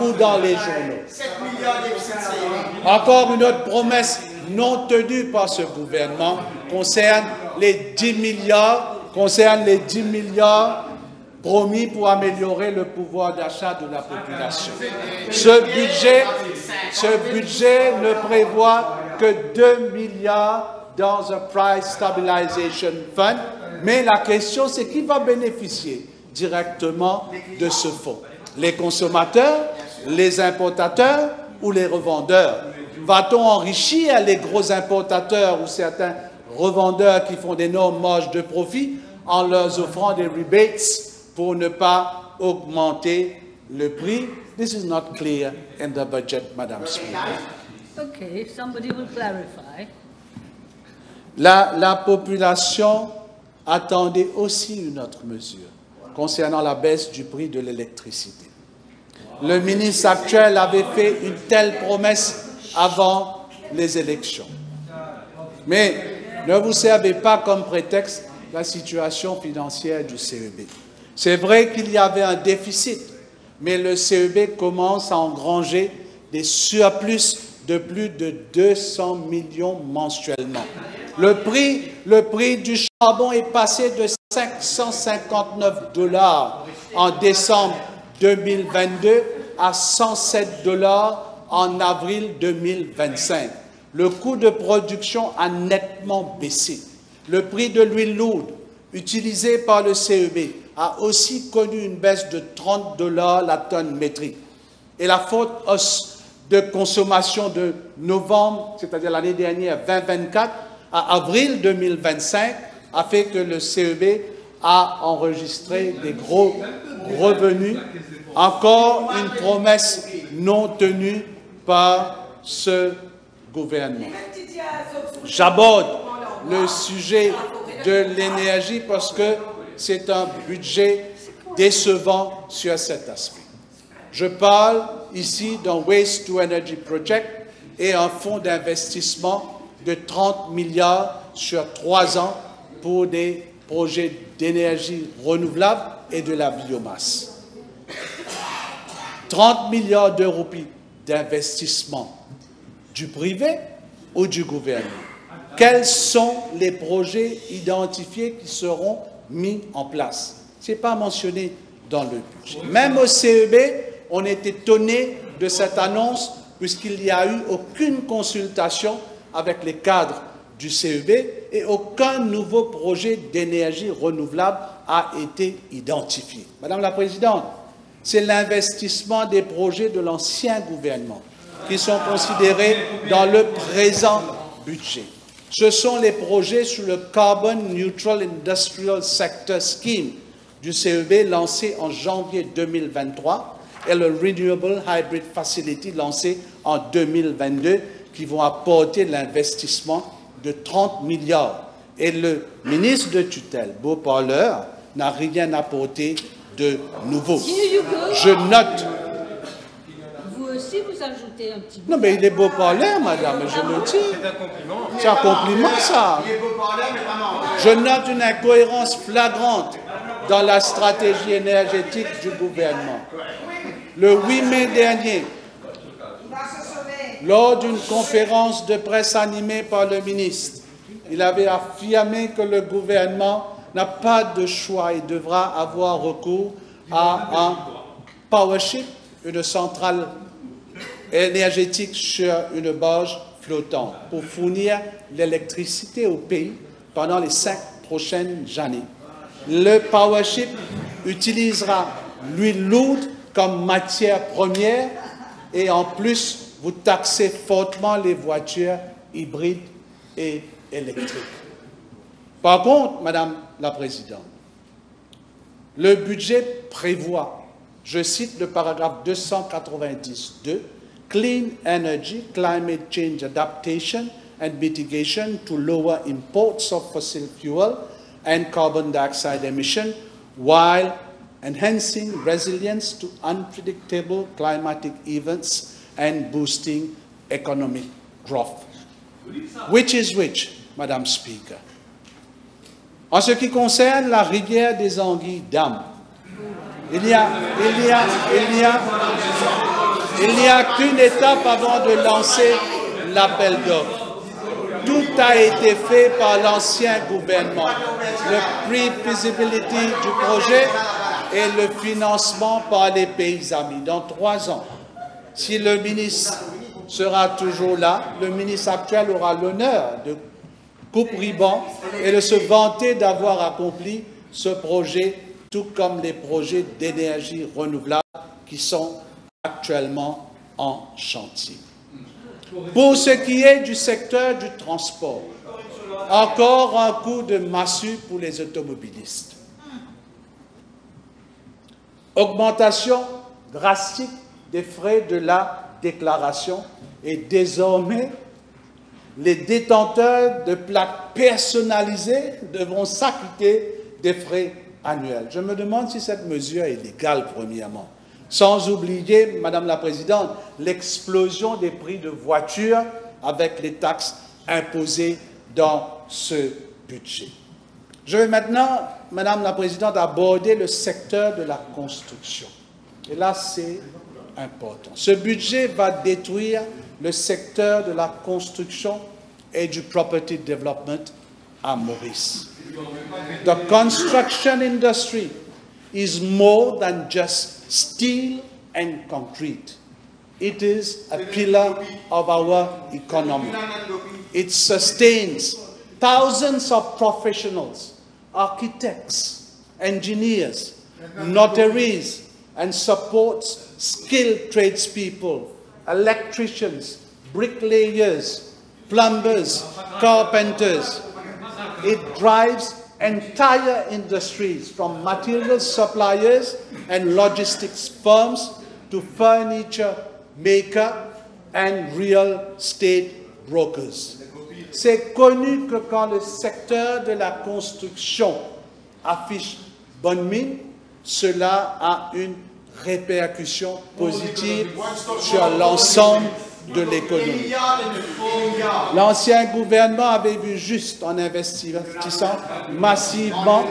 ou dans les journaux. Encore une autre promesse non tenue par ce gouvernement concerne les 10 milliards promis pour améliorer le pouvoir d'achat de la population. Ce budget ne prévoit que 2 milliards dans un Price Stabilization Fund, mais la question c'est qui va bénéficier directement de ce fonds? Les consommateurs, les importateurs ou les revendeurs? Va-t-on enrichir les gros importateurs ou certains revendeurs qui font d'énormes marges de profit en leur offrant des rebates pour ne pas augmenter le prix? This is not clear in the budget, Madam Speaker. Okay, somebody will clarify. La population attendait aussi une autre mesure concernant la baisse du prix de l'électricité. Le ministre actuel avait fait une telle promesse avant les élections. Mais ne vous servez pas comme prétexte la situation financière du CEB. C'est vrai qu'il y avait un déficit, mais le CEB commence à engranger des surplus de plus de 200 millions mensuellement. Le prix du charbon est passé de 559 $ en décembre 2022 à 107 $ en avril 2025. Le coût de production a nettement baissé. Le prix de l'huile lourde utilisée par le CEB a aussi connu une baisse de 30 $ la tonne métrique. Et la forte hausse de consommation de novembre, c'est-à-dire l'année dernière 2024, à avril 2025, a fait que le CEB a enregistré des gros revenus. Encore une promesse non tenue par ce gouvernement. J'aborde le sujet de l'énergie parce que c'est un budget décevant sur cet aspect. Je parle ici d'un Waste to Energy Project et un fonds d'investissement de 30 milliards sur 3 ans pour des projets d'énergie renouvelable et de la biomasse. 30 milliards d'euros d'investissement du privé ou du gouvernement. Quels sont les projets identifiés qui seront mis en place? Ce n'est pas mentionné dans le budget. Même au CEB, on est étonné de cette annonce puisqu'il n'y a eu aucune consultation avec les cadres du CEB et aucun nouveau projet d'énergie renouvelable a été identifié. Madame la Présidente, c'est l'investissement des projets de l'ancien gouvernement qui sont considérés dans le présent budget. Ce sont les projets sur le Carbon Neutral Industrial Sector Scheme du CEB lancé en janvier 2023 et le Renewable Hybrid Facility lancé en 2022 qui vont apporter l'investissement de 30 milliards. Et le ministre de tutelle, beau-parleur, n'a rien apporté de nouveau. Je note... Vous aussi, vous ajoutez un petit peu. Non, mais il est beau-parleur, madame, je le dis. C'est un compliment. C'est un compliment, ça. Il est beau-parleur, mais pas membre. Je note une incohérence flagrante dans la stratégie énergétique du gouvernement. Le 8 mai dernier, lors d'une conférence de presse animée par le ministre, il avait affirmé que le gouvernement n'a pas de choix et devra avoir recours à un powership, une centrale énergétique sur une barge flottante, pour fournir l'électricité au pays pendant les 5 prochaines années. Le powership utilisera l'huile lourde comme matière première et en plus, vous taxez fortement les voitures hybrides et électriques. Par contre, Madame la Présidente, le budget prévoit, je cite le paragraphe 290.2, Clean Energy, Climate Change Adaptation and Mitigation to lower imports of fossil fuel and carbon dioxide emission while enhancing resilience to unpredictable climatic events and boosting economic growth. Which is which, Madame Speaker? En ce qui concerne la rivière des Anguilles d'Am, il n'y a qu'une étape avant de lancer l'appel d'offres. Tout a été fait par l'ancien gouvernement. Le pre-feasibility du projet et le financement par les pays amis. Dans 3 ans, si le ministre sera toujours là, le ministre actuel aura l'honneur de coupe-ruban et de se vanter d'avoir accompli ce projet, tout comme les projets d'énergie renouvelable qui sont actuellement en chantier. Pour ce qui est du secteur du transport, encore un coup de massue pour les automobilistes. Augmentation drastique des frais de la déclaration et désormais, les détenteurs de plaques personnalisées devront s'acquitter des frais annuels. Je me demande si cette mesure est légale, premièrement. Sans oublier, Madame la Présidente, l'explosion des prix de voitures avec les taxes imposées dans ce budget. Je vais maintenant, Madame la Présidente, aborder le secteur de la construction. Et là, c'est important. Ce budget va détruire le secteur de la construction et du property development à Maurice. The construction industry is more than just steel and concrete. It is a pillar of our economy. It sustains thousands of professionals, architects, engineers, notaries, and supports skilled tradespeople, electricians, bricklayers, plumbers, carpenters. It drives entire industries from material suppliers and logistics firms to furniture maker and real estate brokers. C'est connu que quand le secteur de la construction affiche bonne mine, cela a une répercussion positive sur l'ensemble de l'économie. L'ancien gouvernement avait vu juste en investissant massivement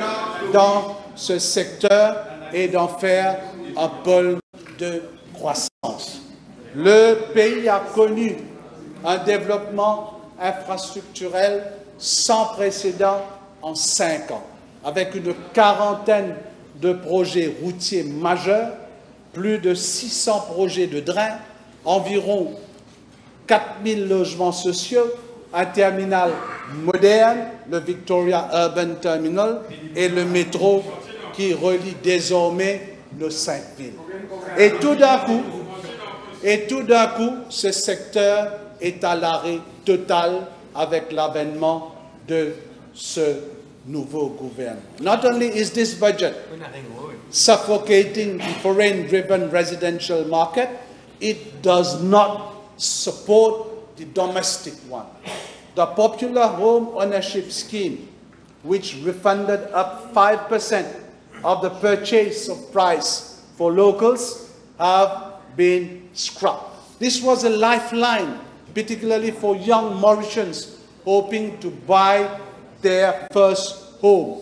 dans ce secteur et d'en faire un pôle de croissance. Le pays a connu un développement infrastructurel sans précédent en 5 ans, avec une quarantaine de projets routiers majeurs, plus de 600 projets de drains, environ 4000 logements sociaux, un terminal moderne, le Victoria Urban Terminal, et le métro qui relie désormais nos 5 villes. Et tout d'un coup, ce secteur est à l'arrêt total avec l'avènement de ce nouveau gouvernement. Not only is this budget suffocating the foreign-driven residential market, it does not support the domestic one. The popular home ownership scheme, which refunded up 5% of the purchase of price for locals, have been scrapped. This was a lifeline, particularly for young Mauritians hoping to buy their first home.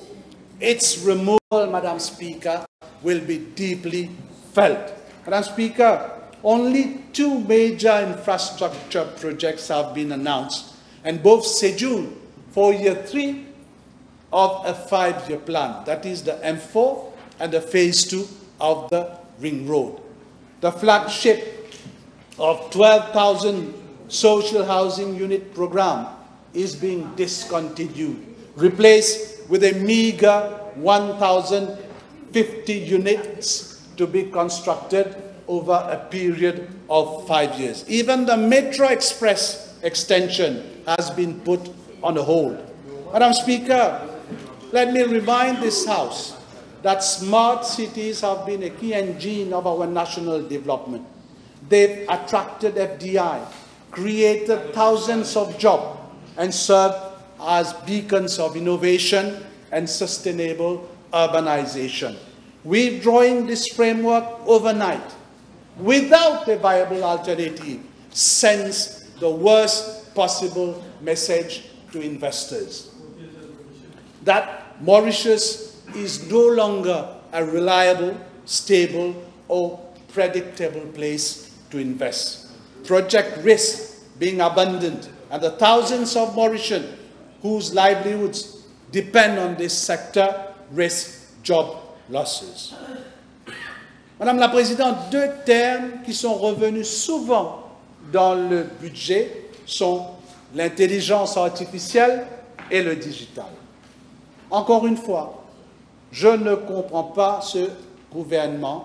Its removal, Madam Speaker, will be deeply felt. Madam Speaker, only 2 major infrastructure projects have been announced, and both scheduled for year 3 of a 5-year plan. That is the M4 and the phase 2 of the Ring Road. The flagship of 12,000 social housing unit program is being discontinued, replaced with a meager 1,050 units to be constructed over a period of 5 years. Even the Metro Express extension has been put on hold. Madam Speaker, let me remind this House that smart cities have been a key engine of our national development. They've attracted FDI, created thousands of jobs, and served as beacons of innovation and sustainable urbanization. Withdrawing this framework overnight, without a viable alternative, sends the worst possible message to investors. That Mauritius is no longer a reliable, stable, or predictable place to invest. Project risk being abundant, and the thousands of Mauritians whose livelihoods depend on this sector risk job losses. Madame la Présidente, 2 termes qui sont revenus souvent dans le budget sont l'intelligence artificielle et le digital. Encore une fois, je ne comprends pas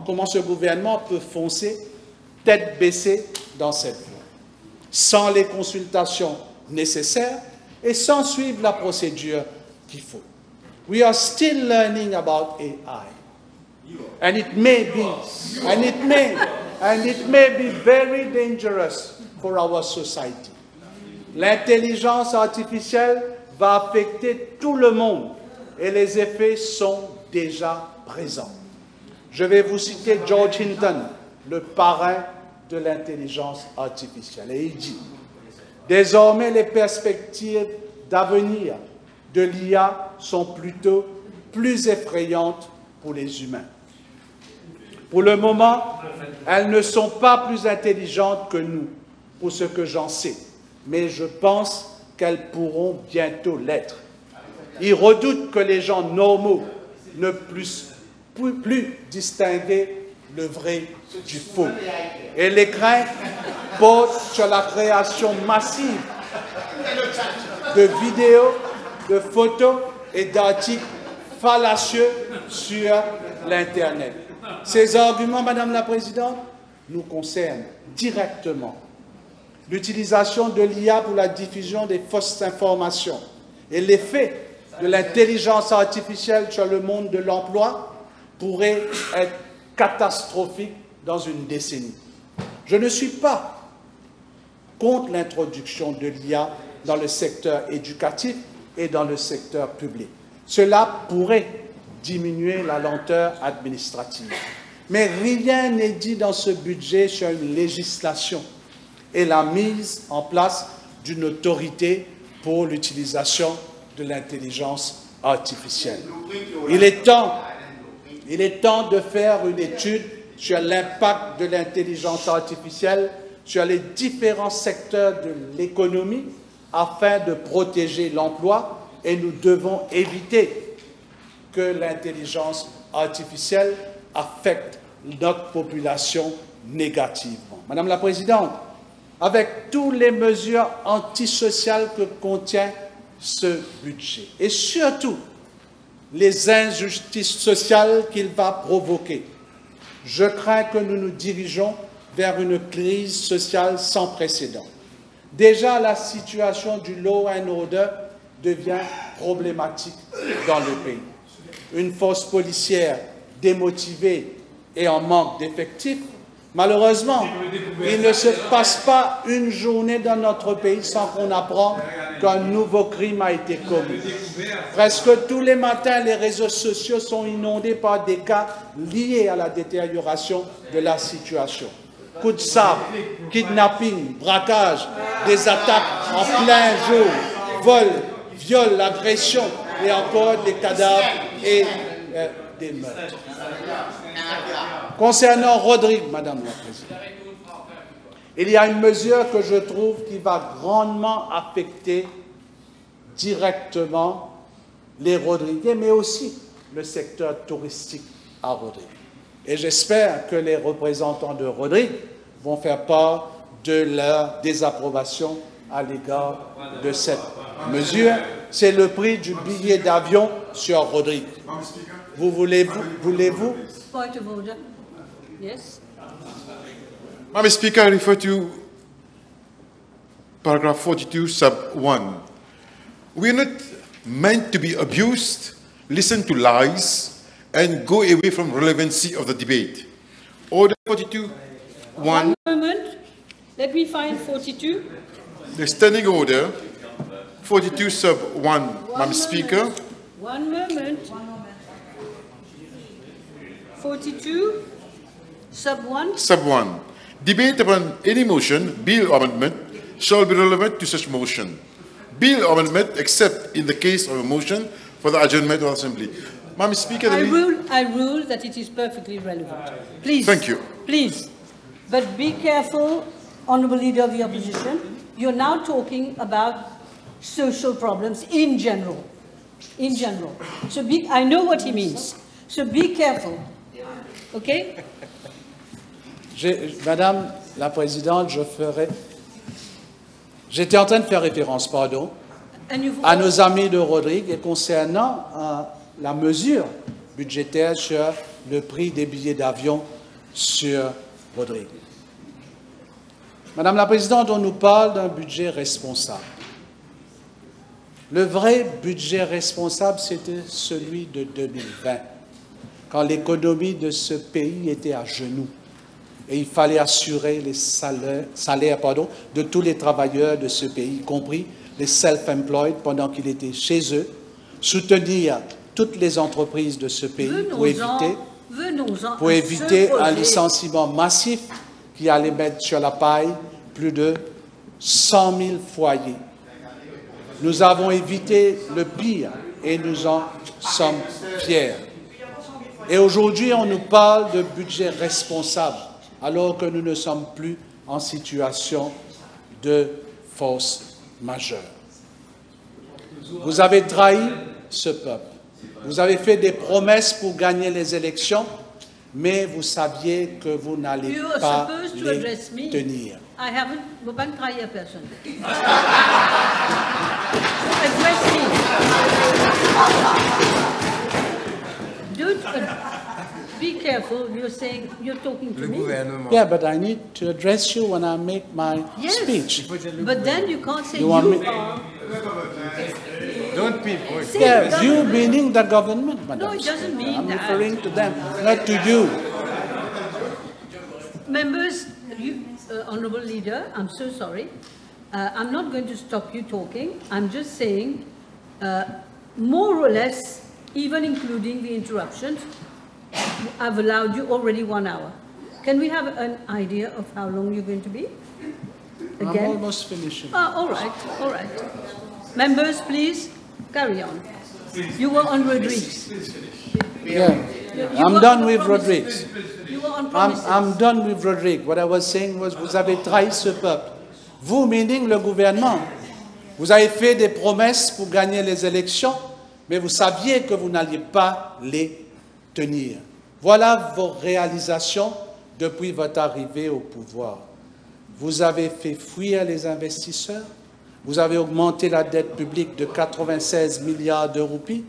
comment ce gouvernement peut foncer tête baissée dans cette voie, sans les consultations nécessaires et sans suivre la procédure qu'il faut. We are still learning about AI, and it may be very dangerous for our society. L'intelligence artificielle va affecter tout le monde et les effets sont déjà présents. Je vais vous citer George Hinton, le parrain de l'intelligence artificielle. Et il dit, désormais les perspectives d'avenir de l'IA sont plutôt plus effrayantes pour les humains. Pour le moment, elles ne sont pas plus intelligentes que nous, pour ce que j'en sais, mais je pense qu'elles pourront bientôt l'être. Il redoute que les gens normaux ne puissent plus distinguer le vrai du faux. Et les craintes portent sur la création massive de vidéos, de photos et d'articles fallacieux sur l'Internet. Ces arguments, Madame la Présidente, nous concernent directement. L'utilisation de l'IA pour la diffusion des fausses informations et l'effet de l'intelligence artificielle sur le monde de l'emploi pourrait être catastrophique dans une décennie. Je ne suis pas contre l'introduction de l'IA dans le secteur éducatif et dans le secteur public. Cela pourrait diminuer la lenteur administrative. Mais rien n'est dit dans ce budget sur une législation et la mise en place d'une autorité pour l'utilisation de l'intelligence artificielle. Il est temps de faire une étude sur l'impact de l'intelligence artificielle sur les différents secteurs de l'économie afin de protéger l'emploi et nous devons éviter que l'intelligence artificielle affecte notre population négativement. Madame la Présidente, avec toutes les mesures antisociales que contient ce budget et surtout les injustices sociales qu'il va provoquer, je crains que nous nous dirigeons vers une crise sociale sans précédent. Déjà, la situation du law and order devient problématique dans le pays. Une force policière démotivée et en manque d'effectifs, malheureusement, il ne se passe pas une journée dans notre pays sans qu'on apprenne qu'un nouveau crime a été commis. Presque tous les matins, les réseaux sociaux sont inondés par des cas liés à la détérioration de la situation. Coups de sabre, kidnapping, braquage, des attaques en plein jour, vol, viol, agression et encore des cadavres et des meurtres. Concernant Rodrigue, Madame la Présidente, il y a une mesure que je trouve qui va grandement affecter directement les Rodriguais, mais aussi le secteur touristique à Rodrigue. Et j'espère que les représentants de Rodrigue vont faire part de leur désapprobation à l'égard de cette mesure. C'est le prix du billet d'avion sur Rodrigue. Voulez-vous? Point of order. Yes. Madam Speaker, I refer to paragraph 42, sub 1. We are not meant to be abused, listen to lies, and go away from relevancy of the debate. Order 42, 1. One moment. Let me find 42. The standing order, 42, sub 1, Madam Speaker. 1 moment. 42, sub 1. Sub 1. Debate upon any motion, bill or amendment, shall be relevant to such motion. Bill or amendment, except in the case of a motion for the adjournment of the Assembly. Madam Speaker, I rule that it is perfectly relevant. Please. Thank you. Please. But be careful, Honourable Leader of the Opposition. You're now talking about social problems in general. In general. So I know what he means. So be careful. OK? Madame la Présidente, j'étais en train de faire référence, pardon, à nos amis de Rodrigue et concernant la mesure budgétaire sur le prix des billets d'avion sur Rodrigue. Madame la Présidente, on nous parle d'un budget responsable. Le vrai budget responsable, c'était celui de 2020, quand l'économie de ce pays était à genoux. Et il fallait assurer les salaires de tous les travailleurs de ce pays, y compris les self-employed, pendant qu'ils étaient chez eux, soutenir toutes les entreprises de ce pays pour éviter un licenciement massif qui allait mettre sur la paille plus de 100 000 foyers. Nous avons évité le pire et nous en sommes fiers. Et aujourd'hui, on nous parle de budget responsable, alors que nous ne sommes plus en situation de force majeure. Vous avez trahi ce peuple. Vous avez fait des promesses pour gagner les élections, mais vous saviez que vous n'allez pas les tenir. I haven't, bukan kaya person. Address me. Be careful, you're saying, you're talking to me. Yeah, but I need to address you when I make my speech. But then you can't say You want me- Don't pinpoint. Yeah, you meaning the government, madam. No, it doesn't mean I'm that. referring to them, not to you. Members, Honourable Leader, I'm so sorry. I'm not going to stop you talking. I'm just saying, more or less, even including the interruptions, I've allowed you already 1 hour. Can we have an idea of how long you're going to be? I'm almost finishing. All right, all right. Members, please, carry on. You were on Rodrigues. Yeah, You I'm were done on with promises. Rodrigues. You were on promises. I'm done with Rodrigue. What I was saying was, vous avez trahi ce peuple. Vous, meaning le gouvernement, vous avez fait des promesses pour gagner les élections, mais vous saviez que vous n'alliez pas les tenir. Voilà vos réalisations depuis votre arrivée au pouvoir. Vous avez fait fuir les investisseurs, vous avez augmenté la dette publique de 96 milliards de roupies.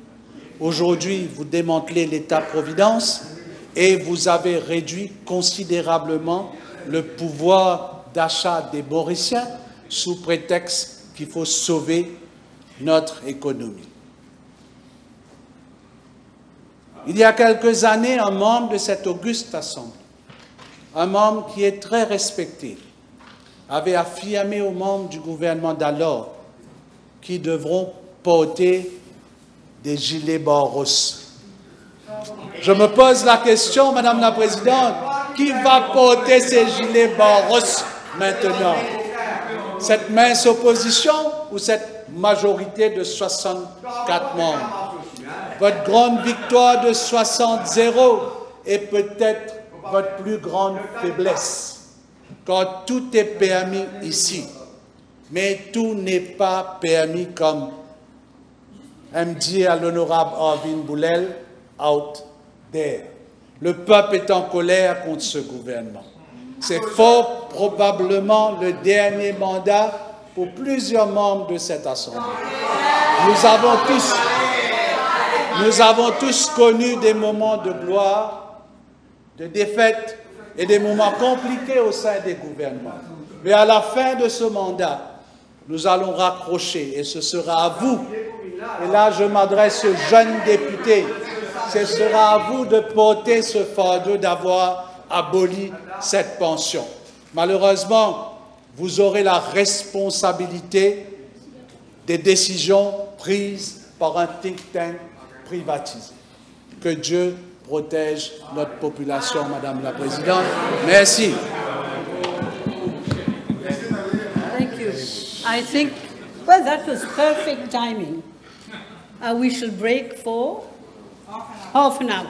Aujourd'hui, vous démantelez l'État-providence et vous avez réduit considérablement le pouvoir d'achat des Mauriciens sous prétexte qu'il faut sauver notre économie. Il y a quelques années, un membre de cette auguste assemblée, un membre qui est très respecté, avait affirmé aux membres du gouvernement d'alors qu'ils devront porter des gilets Barros. Je me pose la question, Madame la Présidente, qui va porter ces gilets Barros maintenant? Cette mince opposition ou cette majorité de 64 membres? Votre grande victoire de 60-0 est peut-être votre plus grande faiblesse, car tout est permis ici, mais tout n'est pas permis, comme aime dire à l'honorable Arvin Boulel, out there. Le peuple est en colère contre ce gouvernement. C'est fort probablement le dernier mandat pour plusieurs membres de cette Assemblée. Nous avons tous connu des moments de gloire, de défaite et des moments compliqués au sein des gouvernements. Mais à la fin de ce mandat, nous allons raccrocher et ce sera à vous. Et là, je m'adresse aux jeunes députés. Ce sera à vous de porter ce fardeau d'avoir aboli cette pension. Malheureusement, vous aurez la responsabilité des décisions prises par un think tank privatisé. Que Dieu protège notre population, Madame la Présidente. Merci. Thank you. I think, well, that was perfect timing. We shall break for half an hour.